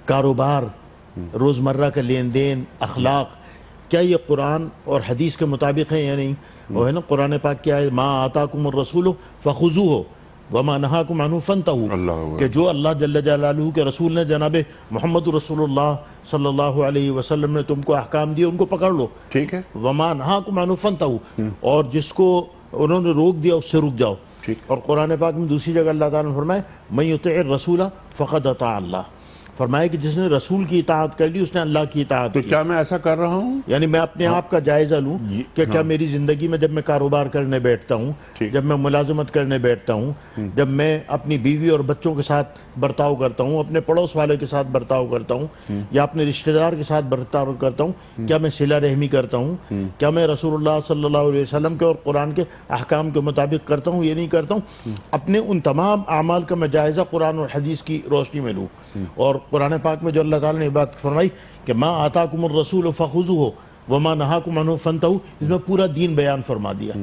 کاروبار، روزمرہ کا لین دین، اخلاق، کیا یہ قرآن اور حدیث کے مطابق ہے یا نہیں؟ وہ ہے نا قرآن پاک کیا ہے، ما آتاکم الرسول فخذوہ وما نہاکم عنہ فانتہوا، کہ جو اللہ جل جلالہ کے رسول نے، جناب محمد رسول اللہ صلی اللہ علیہ وسلم نے تم کو احکام دیے ان کو پکڑ لو. ٹھیک ہے. وما نہاکم عنہ فانتہوا، اور جس کو انہوں نے روک دیا اس سے رک جاؤ. اور قرآن پاک میں دوسری جگہ اللہ تعالیٰ نے فرمائے من یطع الرسول فقد اطاع اللہ، فرمایا کہ جس نے رسول کی اطاعت کر لی اس نے اللہ کی اطاعت کی. تو کیا میں ایسا کر رہا ہوں؟ یعنی میں اپنے آپ کا جائزہ لوں کہ کیا میری زندگی میں جب میں کاروبار کرنے بیٹھتا ہوں، جب میں ملازمت کرنے بیٹھتا ہوں، جب میں اپنی بیوی اور بچوں کے ساتھ برتاؤ کرتا ہوں، اپنے پڑوس والے کے ساتھ برتاؤ کرتا ہوں، یا اپنے رشتہ دار کے ساتھ برتاؤ کرتا ہوں، کیا میں صلہ رحمی کرتا ہوں؟ کیا میں رسول اللہ صلی اللہ علیہ وسلم کے اور قرآن کے احکام کے مطابق کرتا ہوں؟ یہ نہیں کرتا ہوں. اپنے ان تمام اعمال کا میں جائزہ قرآن اور حدیث کی روشنی میں لوں. اور قرآن پاک میں جو اللہ تعالیٰ نے بات فرمائی کہ ما آتاکم الرسول فخذوہ وما نہاکم عنہ فانتہوا، اس میں پورا دین بیان فرما دیا.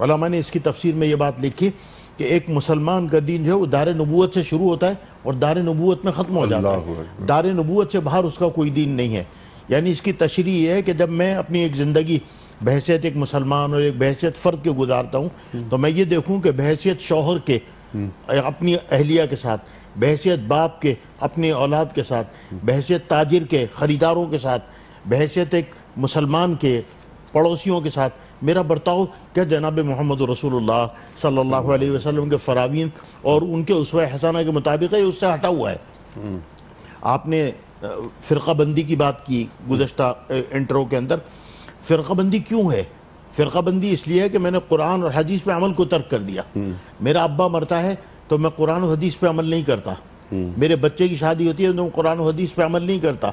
علماء نے اس کی تفسیر میں یہ بات لکھی کہ ایک مسلمان کا دین جو ہے وہ دار نبوت سے شروع ہوتا ہے اور دار نبوت میں ختم ہو جاتا ہے، دار نبوت سے باہر اس کا کوئی دین نہیں ہے۔ یعنی اس کی تشریح یہ ہے کہ جب میں اپنی ایک زندگی بحیثیت ایک مسلمان اور ایک بحیثیت فرد کے گزارتا ہوں تو میں یہ دیکھوں کہ بحیثیت شوہر کے اپنی اہلیہ کے ساتھ، بحیثیت باپ کے اپنی اولاد کے ساتھ، بحیثیت تاجر کے خریداروں کے ساتھ، بحیثیت ایک مسلمان کے پڑوسیوں کے ساتھ میرا برتاؤ کیا جناب محمد رسول اللہ صلی اللہ علیہ وسلم کے فراوین اور ان کے اسوہ حسنہ کے مطابق ہے، اس سے ہٹا ہوا ہے۔ آپ نے فرقہ بندی کی بات کی گزشتہ انٹرو کے اندر۔ فرقہ بندی کیوں ہے؟ فرقہ بندی اس لیے ہے کہ میں نے قرآن اور حدیث پہ عمل کو ترک کر دیا۔ میرا ابا مرتا ہے تو میں قرآن و حدیث پہ عمل نہیں کرتا، میرے بچے کی شادی ہوتی ہے تو میں قرآن و حدیث پہ عمل نہیں کرتا۔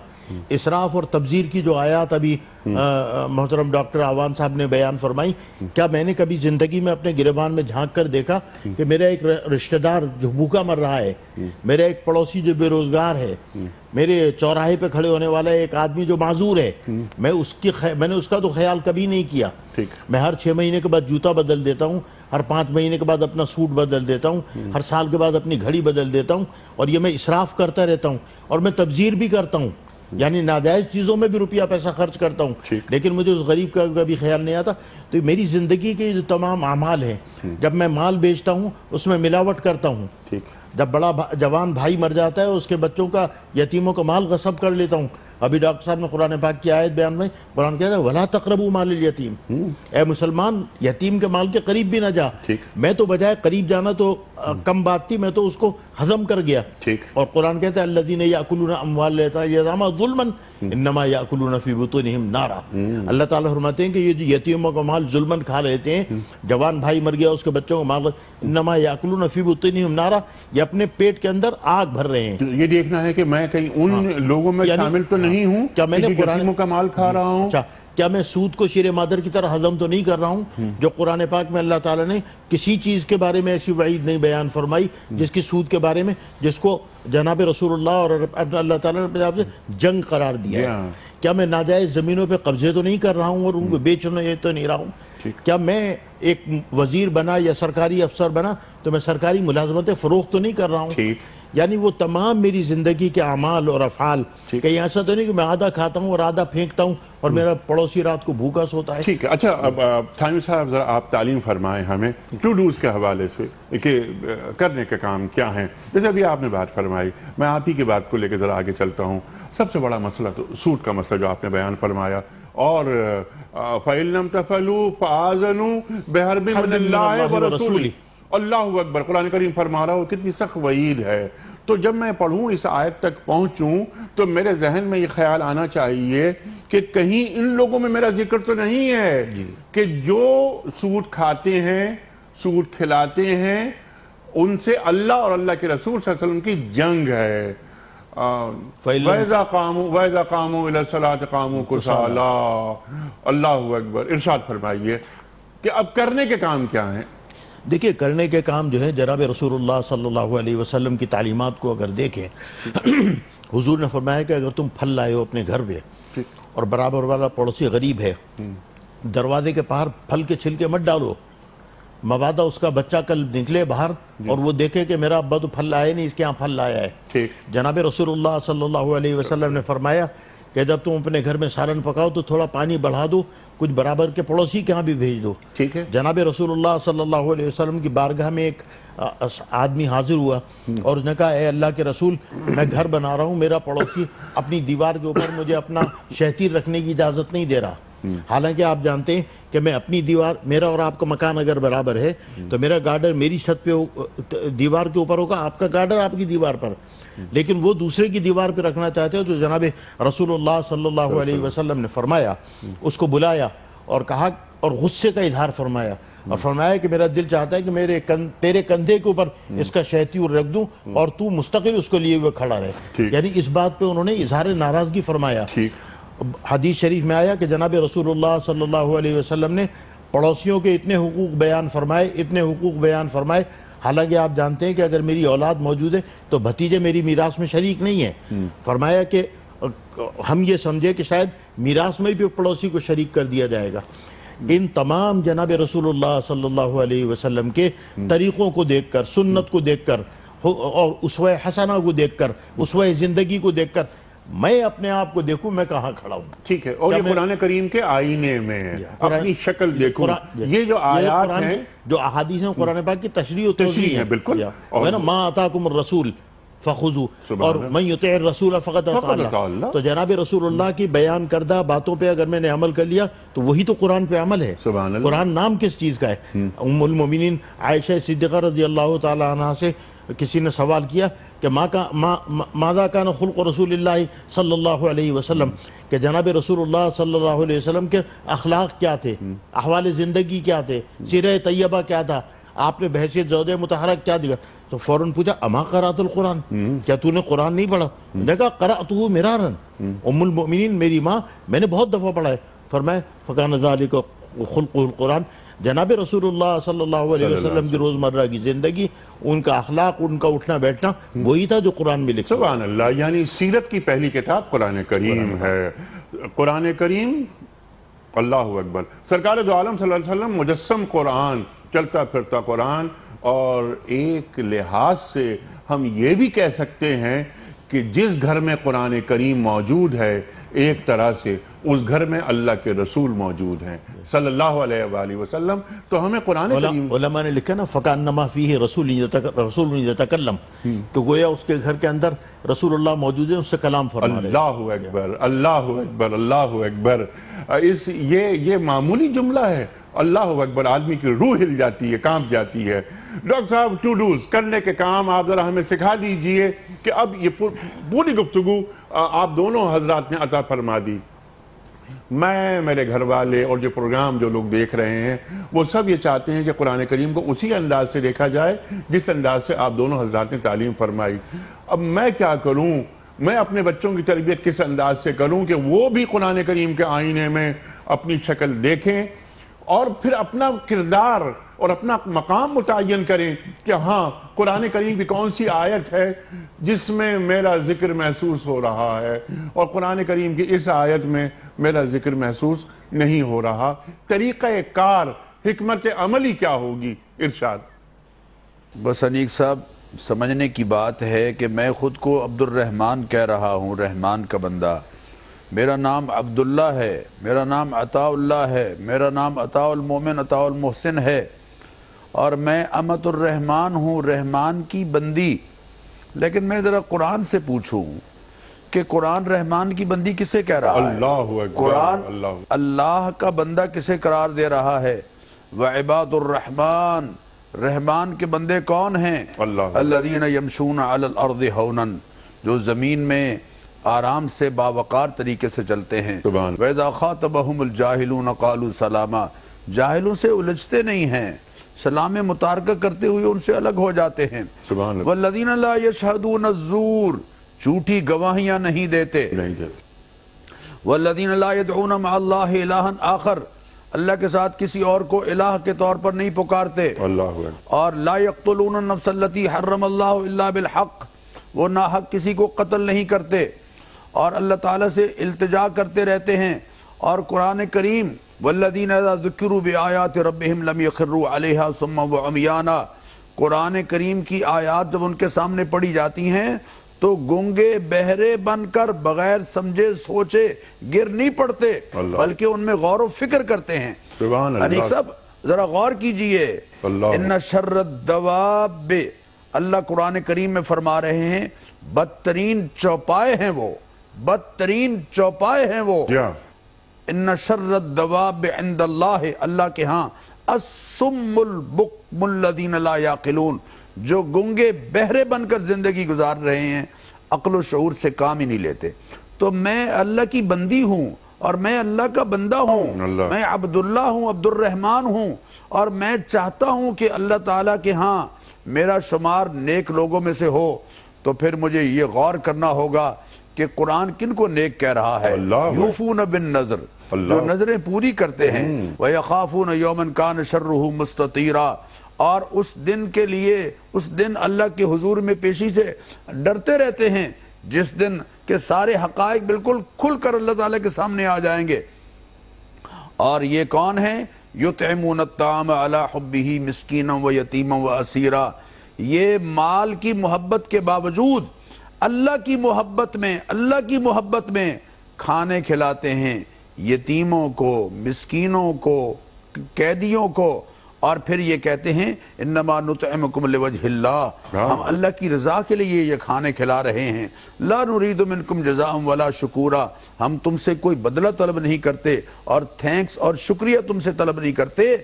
اسراف اور تبذیر کی جو آیات ابھی محترم ڈاکٹر آوان صاحب نے بیان فرمائی، کیا میں نے کبھی زندگی میں اپنے گریبان میں جھانک کر دیکھا کہ میرا ایک رشتہ دار جو بھوکا مر رہا ہے، میرا ایک پڑوسی جو بے روزگار ہے، میرے چوراہے پہ کھڑے ہونے والا ایک آدمی جو معذور ہے، میں نے اس کا تو خیال کبھی نہیں کیا۔ میں ہر 6 مہینے کے بعد جوتا بدل دیتا ہوں، ہر 5 مہینے کے بعد اپنا سوٹ بدل دیتا ہوں، ہر سال کے بعد اپنی گھڑی بدل دیتا ہوں، اور یہ میں اسراف کرتا رہتا ہوں اور میں تبذیر بھی کرتا ہوں، یعنی ناجائز چیزوں میں بھی روپیہ پیسہ خرچ کرتا ہوں، لیکن مجھے اس غریب کا کبھی خیال نہیں آتا۔ تو میری زندگی کے جو تمام اعمال ہیں، جب میں مال بیچتا ہوں اس میں ملاوٹ کرتا ہوں، جب بڑا جوان بھائی مر جاتا ہے اس کے بچوں کا، یتیموں کا مال غصب کر لیتا ہوں۔ ابھی ڈاکٹر صاحب نے قرآن پاک کی آیت بیان میں، قرآن کہتا ہے وَلَا تَقْرَبُوا مَالَ الْيَتِيمِ، اے مسلمان یتیم کے مال کے قریب بھی نہ جا۔ میں تو بجائے قریب جانا تو کم بات تھی، میں تو اس کو ہضم کر گیا۔ اور قرآن کہتا ہے الَّذِينَ يَأْكُلُونَ أَمْوَالَ الْيَتَامَى ظُلْمًا إِنَّمَا يَأْكُلُونَ فِي بُطُونِهِمْ نَارًا۔ اللہ تعالیٰ فرماتے ہیں کہ یہ جو یتیموں کا مال ظلماً کھا لیتے ہیں، جوان بھائی مر گیا اس کے بچوں کا مال، إِنَّمَا يَأْكُلُونَ فِي بُطُونِهِمْ نَارًا، یہ اپنے پیٹ کے اندر آگ بھر رہے ہیں۔ یہ دیکھنا ہے کہ میں کہیں ان لوگوں میں شامل تو نہیں ہوں کیا میں نے یتیموں کا مال کھا رہا ہوں، کیا میں سود کو شیر مادر کی طرح ہضم تو نہیں کر رہا ہوں؟ جو قرآن پاک میں اللہ تعالیٰ نے کسی چیز کے بارے میں ایسی وعید نہیں بیان فرمائی جس کی سود کے بارے میں، جس کو جناب رسول اللہ اور اللہ تعالیٰ نے اپنے سے جنگ قرار دیا ہے۔ کیا میں ناجائز زمینوں پہ قبضے تو نہیں کر رہا ہوں اور ان کو بیچنے تو نہیں رہا ہوں؟ کیا میں ایک وزیر بنا یا سرکاری افسر بنا تو میں سرکاری ملازمتیں فروخت تو نہیں کر رہا ہوں؟ یعنی وہ تمام میری زندگی کے اعمال اور افعال، کہیں ایسا تو نہیں کہ میں آدھا کھاتا ہوں اور آدھا پھینکتا ہوں اور میرا پڑوسی رات کو بھوکا سوتا ہے۔ ٹھیک ہے، اچھا اب تھانوی صاحب ذرا آپ تعلیم فرمائیں ہمیں ٹو ڈوز کے حوالے سے کہ کرنے کے کام کیا ہیں۔ جیسے ابھی آپ نے بات فرمائی، میں آپ ہی کی بات کو لے کے ذرا آگے چلتا ہوں۔ سب سے بڑا مسئلہ تو سود کا مسئلہ جو آپ نے بیان فرمایا، اور فَإِن لَمْ تَفْعَلُوا فَآذَنُوا بِحَرْبٍ مِّنَ اللَّهِ وَرَسُولِهِ۔ اللہ اکبر، قرآن کریم فرما رہا ہو، کتنی سخت وعید ہے۔ تو جب میں پڑھوں اس آیت تک پہنچوں تو میرے ذہن میں یہ خیال آنا چاہیے کہ کہیں ان لوگوں میں میرا ذکر تو نہیں ہے کہ جو سود کھاتے ہیں، سود کھلاتے ہیں، ان سے اللہ اور اللہ کے رسول صلی اللہ علیہ وسلم کی جنگ ہے۔ وَإِذَا قَامُوا إِلَى الصَّلَاةِ قَامُوا كُسَالَىٰ۔ اللہ اکبر، ارشاد فرمائیے کہ اب کرنے کے کام کیا ہیں؟ دیکھیے کرنے کے کام جو ہے جناب رسول اللہ صلی اللہ علیہ وسلم کی تعلیمات کو اگر دیکھیں، حضور نے فرمایا کہ اگر تم پھل لائے ہو اپنے گھر پہ اور برابر والا پڑوسی غریب ہے، دروازے کے باہر پھل کے چھلکے مت ڈالو، مبادا اس کا بچہ کل نکلے باہر اور وہ دیکھے کہ میرا ابا تو پھل لائے نہیں، اس کے یہاں پھل لایا ہے۔ جناب رسول اللہ صلی اللہ علیہ وسلم نے فرمایا کہ جب تم اپنے گھر میں سالن پکاؤ تو تھوڑا پانی بڑھا دو، کچھ برابر کے پڑوسی کے ہاں بھی بھیج دو۔ جناب رسول اللہ صلی اللہ علیہ وسلم کی بارگاہ میں ایک آدمی حاضر ہوا اور اس نے کہا اے اللہ کے رسول، میں گھر بنا رہا ہوں، میرا پڑوسی اپنی دیوار کے اوپر مجھے اپنا شہتیر رکھنے کی اجازت نہیں دے رہا۔ حالانکہ آپ جانتے ہیں کہ میں اپنی دیوار، میرا اور آپ کا مکان اگر برابر ہے تو میرا گارڈر میری چھت پہ دیوار کے اوپر ہوگا، آپ کا گارڈر آپ کی دیوار پر، لیکن وہ دوسرے کی دیوار پہ رکھنا چاہتے ہو تو جناب رسول اللہ صلی اللہ علیہ وسلم نے فرمایا، اس کو بلایا اور کہا اور غصے کا اظہار فرمایا اور فرمایا کہ میرا دل چاہتا ہے کہ تیرے کندھے کے اوپر اس کا شہتیور رکھ دوں اور تو مستقل اس کو لیے ہوئے کھڑا رہے۔ یعنی اس بات پہ انہوں نے اظہار ناراضگی فرمایا۔ حدیث شریف میں آیا کہ جناب رسول اللہ صلی اللہ علیہ وسلم نے پڑوسیوں کے اتنے حقوق بیان فرمائے، حالانکہ آپ جانتے ہیں کہ اگر میری اولاد موجود ہے تو بھتیجے میری میراث میں شریک نہیں ہیں۔ فرمایا کہ ہم یہ سمجھے کہ شاید میراث میں بھی پڑوسی کو شریک کر دیا جائے گا۔ ان تمام جناب رسول اللہ صلی اللہ علیہ وسلم کے طریقوں کو دیکھ کر، سنت کو دیکھ کر اور اسوہ حسنہ کو دیکھ کر، اسوہ زندگی کو دیکھ کر میں اپنے آپ کو دیکھوں میں کہاں کھڑا ہوں. ٹھیک ہے. اور یہ قرآن کریم کے آئینے میں اپنی شکل دیکھوں. یہ جو آیات ہیں، جو احادیث ہیں، قرآن پاک کی تشریح و توضیح ہے. بالکل. ما آتاکم الرسول فخذوا، اور من یطع الرسول فقد اطاع اللہ. تو جناب رسول اللہ کی بیان کردہ باتوں پہ اگر میں نے عمل کر لیا تو وہی تو قرآن پہ عمل ہے. قرآن نام کس چیز کا ہے؟ ام المومنین عائشہ صدیقہ رضی اللہ تعالی عنہ سے کسی نے سوال کیا کہ ماذا کان خلق رسول اللہ صلی اللہ علیہ وسلم، کہ جناب رسول اللہ صلی اللہ علیہ وسلم کے اخلاق کیا تھے، احوال زندگی کیا تھے، سیرہ طیبہ کیا تھا، آپ نے بحیثیت زوجہ مطہرہ کیا دیا؟ تو فوراً پوچھا اما قرأت القرآن، کیا تو نے قرآن نہیں پڑھا؟ دیکھا قرأتہ مرارا، ام المؤمنین میری ماں، میں نے بہت دفعہ پڑھا ہے. فرمایا فکان ذالک خلق القرآن. جناب رسول اللہ صلی اللہ علیہ وسلم کی روزمرہ کی زندگی، ان کا اخلاق، ان کا اٹھنا بیٹھنا وہی تھا جو قرآن میں لکھا. سبحان اللہ. یعنی سیرت کی پہلی کتاب قرآن کریم ہے. قرآن کریم، اللہ اکبر. سرکار دو عالم صلی اللہ علیہ وسلم مجسم قرآن، چلتا پھرتا قرآن. اور ایک لحاظ سے ہم یہ بھی کہہ سکتے ہیں کہ جس گھر میں قرآن کریم موجود ہے، ایک طرح سے اس گھر میں اللہ کے رسول موجود ہیں صلی اللہ علیہ وآلہ وسلم. تو ہمیں قرآن کریم، علماء نے لکھا نا فَكَأَنَّمَا فِيهِ رسول يتکلم، کہ گویا اس کے گھر کے اندر رسول اللہ موجود ہے، اس سے کلام فرما رہے. اللہ اکبر، اللہ اکبر، اللہ اکبر. یہ معمولی جملہ ہے. اللہ اکبر. آدمی کی روح ہل جاتی ہے، کانپ جاتی ہے. ڈاکٹر صاحب، ٹو ڈوز، کرنے کے کام آپ ذرا ہمیں سکھا دیجئے کہ اب یہ پوری گفتگو آپ دونوں حضرات نے عطا فرما دی. میں، میرے گھر والے اور جو پروگرام جو لوگ دیکھ رہے ہیں، وہ سب یہ چاہتے ہیں کہ قرآن کریم کو اسی انداز سے دیکھا جائے جس انداز سے آپ دونوں حضرات نے تعلیم فرمائی. اب میں کیا کروں؟ میں اپنے بچوں کی تربیت کس انداز سے کروں کہ وہ بھی قرآن کریم کے آئینے میں اپنی شکل دیکھیں اور پھر اپنا کردار اور اپنا مقام متعین کریں کہ ہاں قرآن کریم کی کون سی آیت ہے جس میں میرا ذکر محسوس ہو رہا ہے اور قرآن کریم کی اس آیت میں میرا ذکر محسوس نہیں ہو رہا. طریقہ کار، حکمت عملی کیا ہوگی؟ ارشاد. بس انیق صاحب، سمجھنے کی بات ہے کہ میں خود کو عبد الرحمن کہہ رہا ہوں، رحمان کا بندہ. میرا نام عبداللہ ہے، میرا نام عطاء اللہ ہے، میرا نام عطاء المومن، عطاء المحسن ہے، اور میں امت الرحمن ہوں، رحمان کی بندی. لیکن میں ذرا قرآن سے پوچھوں کہ قرآن رحمان کی بندی کسے کہہ رہا ہے؟ اللہ اکبر. قرآن اللہ کا بندہ کسے قرار دے رہا ہے؟ وعباد الرحمن، رحمان کے بندے کون ہیں؟ الذین یمشون علی الارض ہونا، جو زمین میں آرام سے باوقار طریقے سے چلتے ہیں. وَإِذَا خَاطَبَهُمُ الْجَاهِلُونَ قَالُوا سَلَامًا، جاہلوں سے الجھتے نہیں ہیں، سلام متارکہ کرتے ہوئے ان سے الگ ہو جاتے ہیں. وَالَّذِينَ لَا يَشْهَدُونَ الزُّورَ، جھوٹی گواہیاں نہیں دیتے. وَالَّذِينَ لَا يَدْعُونَ مَعَ اللَّهِ إِلَٰهًا آخر، اللہ کے ساتھ کسی اور کو الہ کے طور پر نہیں پکارتے. اور لا يقتلون النفس التي حرم اللہ الا بالحق، وہ ناحق کسی کو قتل نہیں کرتے اور اللہ تعالیٰ سے التجا کرتے رہتے ہیں. اور قرآن کریم والذین اذا ذکروا بآیات ربہم لم یخروا علیہا صما وعمیانا، قرآن کریم کی آیات جب ان کے سامنے پڑھی جاتی ہیں تو گونگے بہرے بن کر بغیر سمجھے سوچے گر نہیں پڑتے، بلکہ ان میں غور و فکر کرتے ہیں. انیق صاحب ذرا غور کیجئے. ان شر الدواب، اللہ قرآن کریم میں فرما رہے ہیں بدترین چوپائے ہیں وہ، بدترین چوپائے ہیں وہ. ان شر الدواب عند اللہ، اللہ کے ہاں الصم البکم الذین لا یعقلون، جو گنگے بہرے بن کر زندگی گزار رہے ہیں، عقل و شعور سے کام ہی نہیں لیتے. تو میں اللہ کی بندی ہوں اور میں اللہ کا بندہ ہوں، میں عبداللہ ہوں، عبد الرحمن ہوں، اور میں چاہتا ہوں کہ اللہ تعالیٰ کے ہاں میرا شمار نیک لوگوں میں سے ہو. تو پھر مجھے یہ غور کرنا ہوگا کہ قرآن کن کو نیک کہہ رہا ہے؟ یوفون بالنذر، جو نظریں پوری کرتے ہیں. وَيَخَافُونَ يَوْمًا كَانَ شَرُّهُ مُسْتَطِيرًا، اور اس دن کے لیے، اس دن اللہ کے حضور میں پیشی سے ڈرتے رہتے ہیں جس دن کے سارے حقائق بالکل کھل کر اللہ تعالیٰ کے سامنے آ جائیں گے. اور یہ کون ہیں؟ یطعمون الطعام علی حبہ مسکینا و یتیما و اسیرا، یہ مال کی محبت کے باوجود اللہ کی محبت میں کھانے کھلاتے ہیں یتیموں کو، مسکینوں کو، قیدیوں کو، اور پھر یہ کہتے ہیں انما نطعمکم لوجہ اللہ، ہم اللہ کی رضا کے لیے یہ کھانے کھلا رہے ہیں، لا نرید منکم جزاء ولا شکورا، ہم تم سے کوئی بدلہ طلب نہیں کرتے اور تھینکس اور شکریہ تم سے طلب نہیں کرتے۔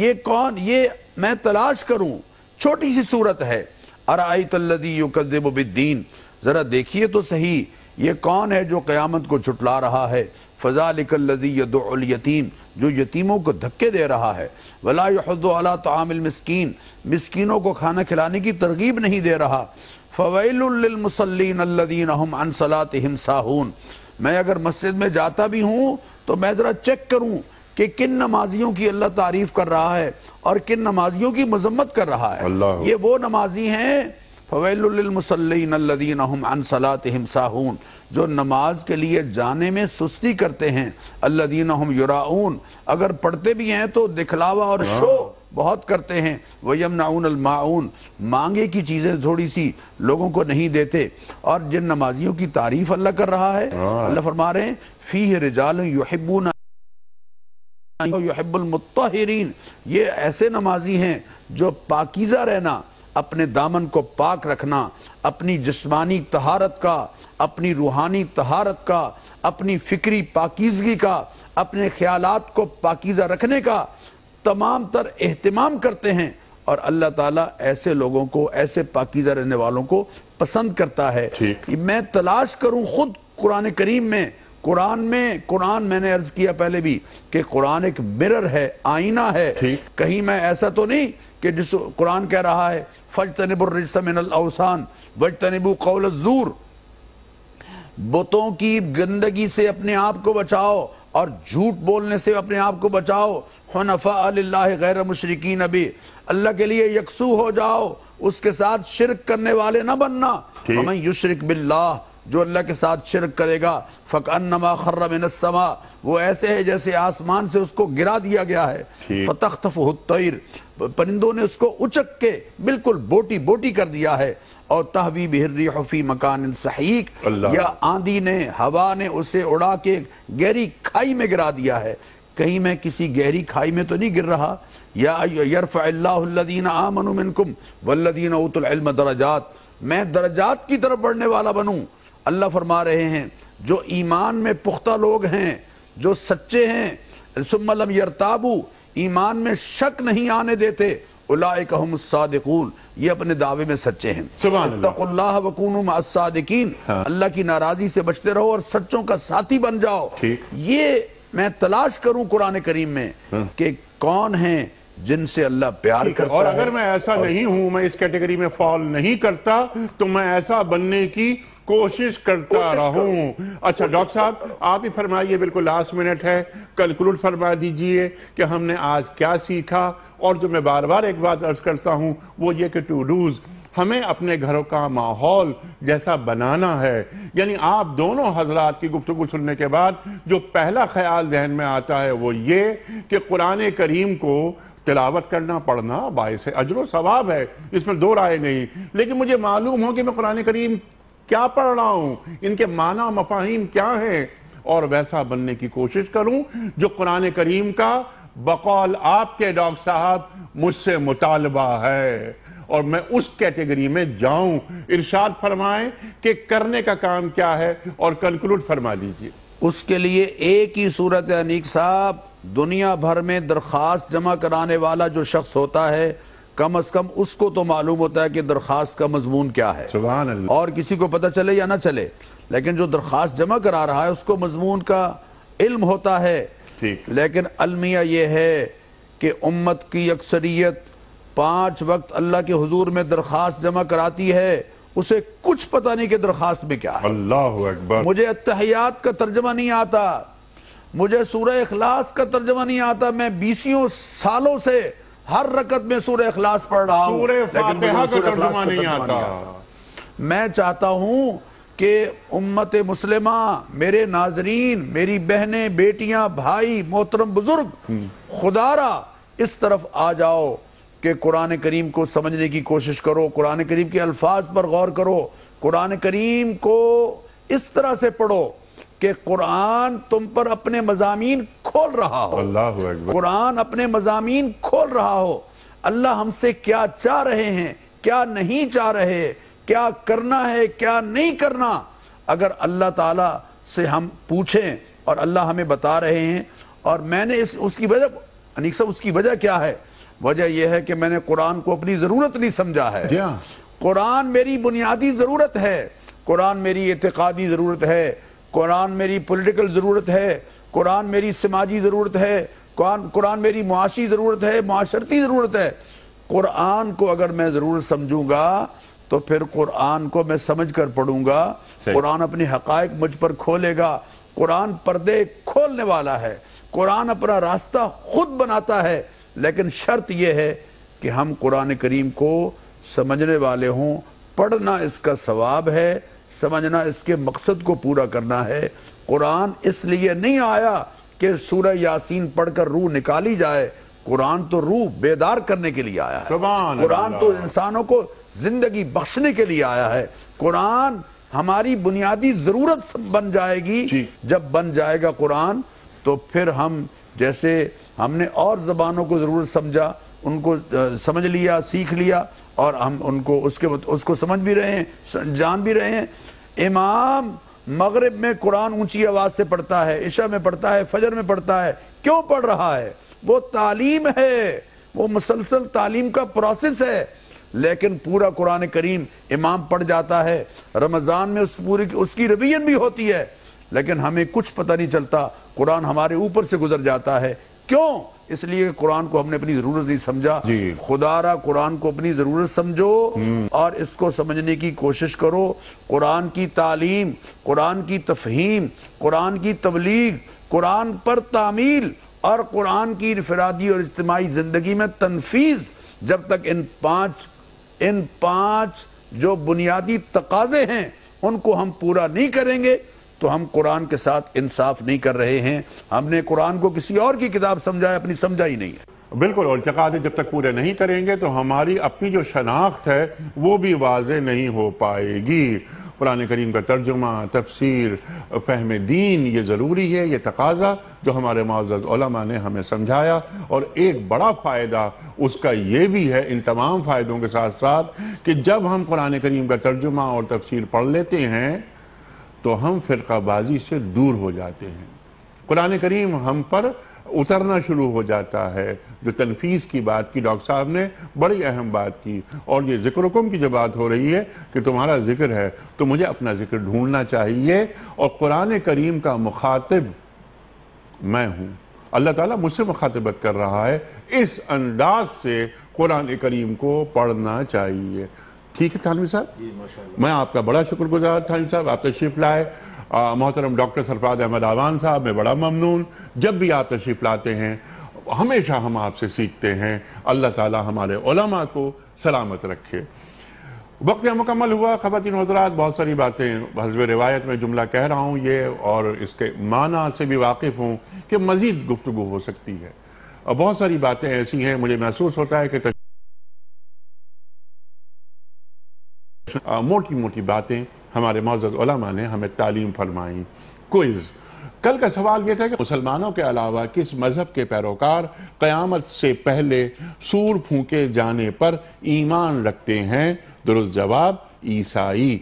یہ کون؟ یہ میں تلاش کروں، چھوٹی سی صورت ہے، ارأیت الذی یکذب بالدین، ذرا دیکھیے تو صحیح یہ کون ہے جو قیامت کو جھٹلا رہا ہے، فذالک الذی یدع الیتیم، جو یتیموں کو دھکے دے رہا ہے، ولا یحض علی طعام المسکین، مسکینوں کو کھانا کھلانے کی ترغیب نہیں دے رہا، فویل للمصلین الذین هم عن صلاتهم ساہون، میں اگر مسجد میں جاتا بھی ہوں تو میں ذرا چیک کروں کہ کن نمازیوں کی اللہ تعریف کر رہا ہے اور کن نمازیوں کی مذمت کر رہا ہے۔ یہ وہ نمازی ہیں فویل للمصلین الذین هم عن صلاتهم ساہون، جو نماز کے لیے جانے میں سستی کرتے ہیں، الذین هم یراؤون، اگر پڑھتے بھی ہیں تو دکھلاوا اور شو بہت کرتے ہیں، ویمنعون الماعون، مانگے کی چیزیں تھوڑی سی لوگوں کو نہیں دیتے۔ اور جن نمازیوں کی تعریف اللہ کر رہا ہے، اللہ فرما رہے ہیں فیہ رجال یحبون یحب المطہرین، یہ ایسے نمازی ہیں جو پاکیزہ رہنا، اپنے دامن کو پاک رکھنا، اپنی جسمانی طہارت کا، اپنی روحانی طہارت کا، اپنی فکری پاکیزگی کا، اپنے خیالات کو پاکیزہ رکھنے کا تمام تر اہتمام کرتے ہیں، اور اللہ تعالیٰ ایسے لوگوں کو، ایسے پاکیزہ رہنے والوں کو پسند کرتا ہے۔ میں تلاش کروں خود قرآن کریم میں، قرآن میں نے عرض کیا پہلے بھی کہ قرآن ایک مرر ہے، آئینہ ہے، کہیں میں ایسا تو نہیں کہ جس قرآن کہہ رہا ہے فَاجْتَنِبُوا الرِّجْسَ مِنَ الْأَوْثَانِ وَاجْتَنِبُوا قَوْلَ الزُّورِ، بتوں کی گندگی سے اپنے آپ کو بچاؤ اور جھوٹ بولنے سے اپنے آپ کو بچاؤ، حنفاء للہ غیر مشرکین بھی، اللہ کے لیے یکسو ہو جاؤ، اس کے ساتھ شرک کرنے والے نہ بننا، وَمَن يُشْرِكْ بِاللَّهِ، جو اللہ کے ساتھ شرک کرے گا فَكَأَنَّمَا خَرَّ مِنَ السَّمَاءِ، وہ ایسے ہے جیسے آسمان سے اس کو گرا دیا گیا ہے، فَتَخْطَفُهُ الطَّيْرُ، پرندوں نے اس کو اچک کے بالکل بوٹی کر دیا ہے، اور تہوی بہ الرِّیحُ فی مکان سحیق، یا آندھی نے، ہوا نے اسے اڑا کے گہری کھائی میں گرا دیا ہے۔ کہیں میں کسی گہری کھائی میں تو نہیں گر رہا، یا یرفع اللہ الذین آمنوا منکم والذین اوتوا العلم درجات، میں درجات کی طرف بڑھنے والا بنوں۔ اللہ فرما رہے ہیں جو ایمان میں پختہ لوگ ہیں، جو سچے ہیں، ثم لم یرتابوا، ایمان میں شک نہیں آنے دیتے، اولئک هم الصادقون، یہ اپنے دعوے میں سچے ہیں۔ اتقوا اللہ وکونوا مع الصادقین، اللہ کی ناراضی سے بچتے رہو اور سچوں کا ساتھی بن جاؤ۔ یہ میں تلاش کروں قرآن کریم میں کہ کون ہیں جن سے اللہ پیار کرتا ہے، اور اگر میں ایسا نہیں ہوں، میں اس کیٹیگری میں فال نہیں کرتا، تو میں ایسا بننے کی کوشش کرتا رہوں۔ اچھا ڈاکٹر صاحب آپ ہی فرمائیے، بالکل لاسٹ منٹ ہے، کنکلوڈ فرما دیجئے کہ ہم نے آج کیا سیکھا، اور جو میں بار بار ایک بات عرض کرتا ہوں وہ یہ کہ ٹو ڈوز ہمیں اپنے گھروں کا ماحول جیسا بنانا ہے۔ یعنی آپ دونوں حضرات کی گفتگو سننے کے بعد جو پہلا خیال ذہن میں آتا ہے وہ یہ کہ قرآن کریم کو تلاوت کرنا، پڑھنا باعث اجر و ثواب ہے، اس میں دو رائے نہیں، لیکن مجھے معلوم ہو کہ میں قرآن کریم کیا پڑھ رہا ہوں، ان کے معنی مفاہیم کیا ہیں، اور ویسا بننے کی کوشش کروں جو قرآن کریم کا بقول آپ کے ڈاکٹر صاحب مجھ سے مطالبہ ہے، اور میں اس کیٹیگری میں جاؤں۔ ارشاد فرمائیں کہ کرنے کا کام کیا ہے، اور کنکلوڈ فرما دیجئے۔ اس کے لیے ایک ہی صورت ہے انیک صاحب، دنیا بھر میں درخواست جمع کرانے والا جو شخص ہوتا ہے، کم از کم اس کو تو معلوم ہوتا ہے کہ درخواست کا مضمون کیا ہے، سبحان اللہ، اور کسی کو پتہ چلے یا نہ چلے، لیکن جو درخواست جمع کرا رہا ہے اس کو مضمون کا علم ہوتا ہے۔ لیکن المیہ یہ ہے کہ امت کی اکثریت 5 وقت اللہ کے حضور میں درخواست جمع کراتی ہے، اسے کچھ پتہ نہیں کہ درخواست میں کیا ہے۔ اللہ اکبر، مجھے اتحیات کا ترجمہ نہیں آتا، مجھے سورہ اخلاص کا ترجمہ نہیں آتا، میں 20 سالوں سے ہر رکعت میں سورہ اخلاص پڑھ رہا ہوں، سورہ فاتحہ کا ترجمہ نہیں آتا۔ میں چاہتا ہوں کہ امت مسلمہ، میرے ناظرین، میری بہنیں، بیٹیاں، بھائی، محترم بزرگ، خدا را اس طرف آ جاؤ کہ قرآن کریم کو سمجھنے کی کوشش کرو، قرآن کریم کے الفاظ پر غور کرو، قرآن کریم کو اس طرح سے پڑھو کہ قرآن تم پر اپنے مضامین کھول رہا ہو۔ اللہ اکبر۔ قرآن اپنے مضامین کھول رہا ہو، اللہ ہم سے کیا چاہ رہے ہیں، کیا نہیں چاہ رہے، کیا کرنا ہے، کیا نہیں کرنا۔ اگر اللہ تعالیٰ سے ہم پوچھیں اور اللہ ہمیں بتا رہے ہیں، اور میں نے اس کی وجہ، انیق صاحب اس کی وجہ کیا ہے؟ وجہ یہ ہے کہ میں نے قرآن کو اپنی ضرورت نہیں سمجھا ہے۔ قرآن میری بنیادی ضرورت ہے، قرآن میری اعتقادی ضرورت ہے، قرآن میری پولیٹیکل ضرورت ہے، قرآن میری سماجی ضرورت ہے، قرآن میری معاشی ضرورت ہے، معاشرتی ضرورت ہے۔ قرآن کو اگر میں ضرورت سمجھوں گا تو پھر قرآن کو میں سمجھ کر پڑھوں گا، قرآن اپنے حقائق مجھ پر کھولے گا، قرآن پردے کھولنے والا ہے، قرآن اپنا راستہ خود بناتا ہے، لیکن شرط یہ ہے کہ ہم قرآن کریم کو سمجھنے والے ہوں۔ پڑھنا اس کا ثواب ہے، سمجھنا اس کے مقصد کو پورا کرنا ہے۔ قرآن اس لیے نہیں آیا کہ سورہ یاسین پڑھ کر روح نکالی جائے، قرآن تو روح بیدار کرنے کے لیے آیا ہے، قرآن تو انسانوں کو زندگی بخشنے کے لیے آیا ہے۔ قرآن ہماری بنیادی ضرورت بن جائے گی۔ جب بن جائے گا قرآن تو پھر ہم جیسے ہم نے اور زبانوں کو ضرورت سمجھا، ان کو سمجھ لیا، سیکھ لیا، اور ہم ان کو اس کو سمجھ بھی رہے ہیں، جان بھی رہے ہیں۔ امام مغرب میں قرآن اونچی آواز سے پڑھتا ہے، عشاء میں پڑھتا ہے، فجر میں پڑھتا ہے، کیوں پڑھ رہا ہے؟ وہ تعلیم ہے، وہ مسلسل تعلیم کا پروسیس ہے۔ لیکن پورا قرآن کریم امام پڑھ جاتا ہے، رمضان میں اس کی ریویژن بھی ہوتی ہے، لیکن ہمیں کچھ پتہ نہیں چلتا، قرآن ہمارے اوپر سے گزر جاتا ہے۔ کیوں؟ اس لیے کہ قرآن کو ہم نے اپنی ضرورت نہیں سمجھا۔ خدا را قرآن کو اپنی ضرورت سمجھو اور اس کو سمجھنے کی کوشش کرو۔ قرآن کی تعلیم، قرآن کی تفہیم، قرآن کی تبلیغ، قرآن پر تعمیل اور قرآن کی انفرادی اور اجتماعی زندگی میں تنفیذ، جب تک ان پانچ جو بنیادی تقاضے ہیں ان کو ہم پورا نہیں کریں گے تو ہم قرآن کے ساتھ انصاف نہیں کر رہے ہیں۔ ہم نے قرآن کو کسی اور کی کتاب سمجھا ہے، اپنی سمجھا ہی نہیں ہے۔ بالکل، اور تقاضے جب تک پورے نہیں کریں گے تو ہماری اپنی جو شناخت ہے وہ بھی واضح نہیں ہو پائے گی۔ قرآن کریم کا ترجمہ، تفسیر، فہم دین یہ ضروری ہے، یہ تقاضا جو ہمارے معزز علماء نے ہمیں سمجھایا۔ اور ایک بڑا فائدہ اس کا یہ بھی ہے، ان تمام فائدوں کے ساتھ ساتھ، کہ جب ہم قرآن کریم کا ترجمہ اور تفسیر پڑھ لیتے ہیں تو ہم فرقہ بازی سے دور ہو جاتے ہیں، قرآن کریم ہم پر اترنا شروع ہو جاتا ہے۔ جو تنفیذ کی بات کی ڈاکٹر صاحب نے، بڑی اہم بات کی، اور یہ ذکر حکم کی جو بات ہو رہی ہے کہ تمہارا ذکر ہے تو مجھے اپنا ذکر ڈھونڈنا چاہیے، اور قرآن کریم کا مخاطب میں ہوں، اللہ تعالیٰ مجھ سے مخاطبت کر رہا ہے، اس انداز سے قرآن کریم کو پڑھنا چاہیے۔ ٹھیک ہے تھانوی صاحب، میں آپ کا بڑا شکر گزار تھانوی صاحب، آپ تشریف لائے۔ محترم ڈاکٹر سرفراز احمد آوان صاحب، میں بڑا ممنون، جب بھی آپ تشریف لاتے ہیں ہمیشہ ہم آپ سے سیکھتے ہیں۔ اللہ تعالیٰ ہمارے علماء کو سلامت رکھے۔ وقت مکمل ہوا۔ خواتین و حضرات، بہت ساری باتیں حسب روایت میں جملہ کہہ رہا ہوں یہ، اور اس کے معنی سے بھی واقف ہوں کہ مزید گفتگو ہو سکتی ہے، اور بہت ساری باتیں ایسی ہیں مجھے محسوس ہوتا ہے کہ موٹی موٹی باتیں ہمارے معزز علماء نے ہمیں تعلیم فرمائیں۔ کوئز کل کا سوال یہ تھا کہ مسلمانوں کے علاوہ کس مذہب کے پیروکار قیامت سے پہلے سور پھونکے جانے پر ایمان رکھتے ہیں؟ درست جواب عیسائی۔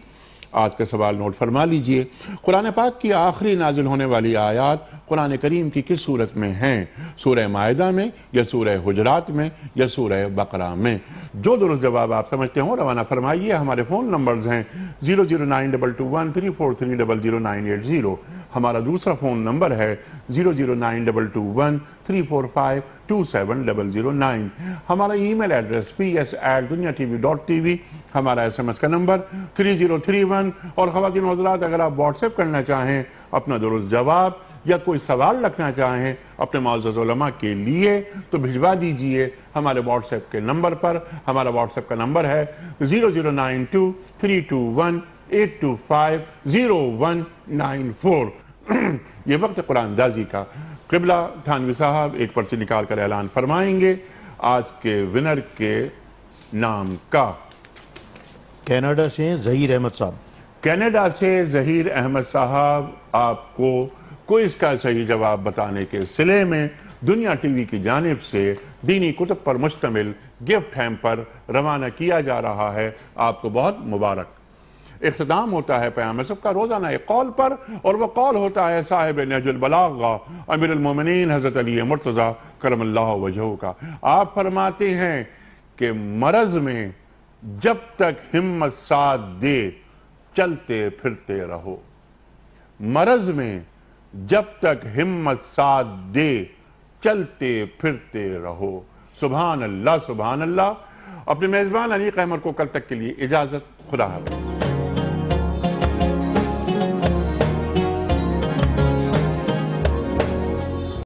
آج کا سوال نوٹ فرما لیجئے۔ قرآن پاک کی آخری نازل ہونے والی آیات قرآن کریم کی کس سورت میں ہیں؟ سورہ مائدہ میں، یا سورہ حجرات میں، یا سورہ بقرہ میں؟ جو درست جواب آپ سمجھتے ہوں روانہ فرمائیے۔ ہمارے فون نمبرز ہیں 009221343000980، ہمارا دوسرا فون نمبر ہے 0092213452709، ہمارا ای میل ایڈریس ps@duniatv.tv، ہمارا SMS کا نمبر 3031۔ اور خواتین و حضرات، اگر آپ واٹس ایپ کرنا چاہیں اپنا درست جواب یا کوئی سوال رکھنا چاہیں اپنے معزز علماء کے لیے تو بھجوا دیجئے ہمارے واٹس ایپ کے نمبر پر۔ ہمارا واٹس ایپ کا نمبر ہے 00923213 8250194 یہ وقت قرآن اندازی کا۔ قبلہ تھانوی صاحب ایک پرچی نکال کر اعلان فرمائیں گے آج کے ونر کے نام کا۔ کینیڈا سے ظہیر احمد صاحب۔ کینیڈا سے ظہیر احمد صاحب آپ کو کوئز کا صحیح جواب بتانے کے صلے میں دنیا ٹی وی کی جانب سے دینی کتب پر مشتمل گفٹ ہیمپر روانہ کیا جا رہا ہے، آپ کو بہت مبارک۔ اختتام ہوتا ہے پیام صاحب کا روزانہ ایک قول پر، اور وہ قول ہوتا ہے صاحب نہج البلاغہ امیر المومنین حضرت علی مرتضیٰ کرم اللہ وجہہ کا۔ آپ فرماتے ہیں کہ مرض میں جب تک ہمت ساتھ دے چلتے پھرتے رہو، مرض میں جب تک ہمت ساتھ دے چلتے پھرتے رہو۔ سبحان اللہ سبحان اللہ۔ اپنے میزبان علی قیمر کو کل تک کے لیے اجازت، خدا حافظ۔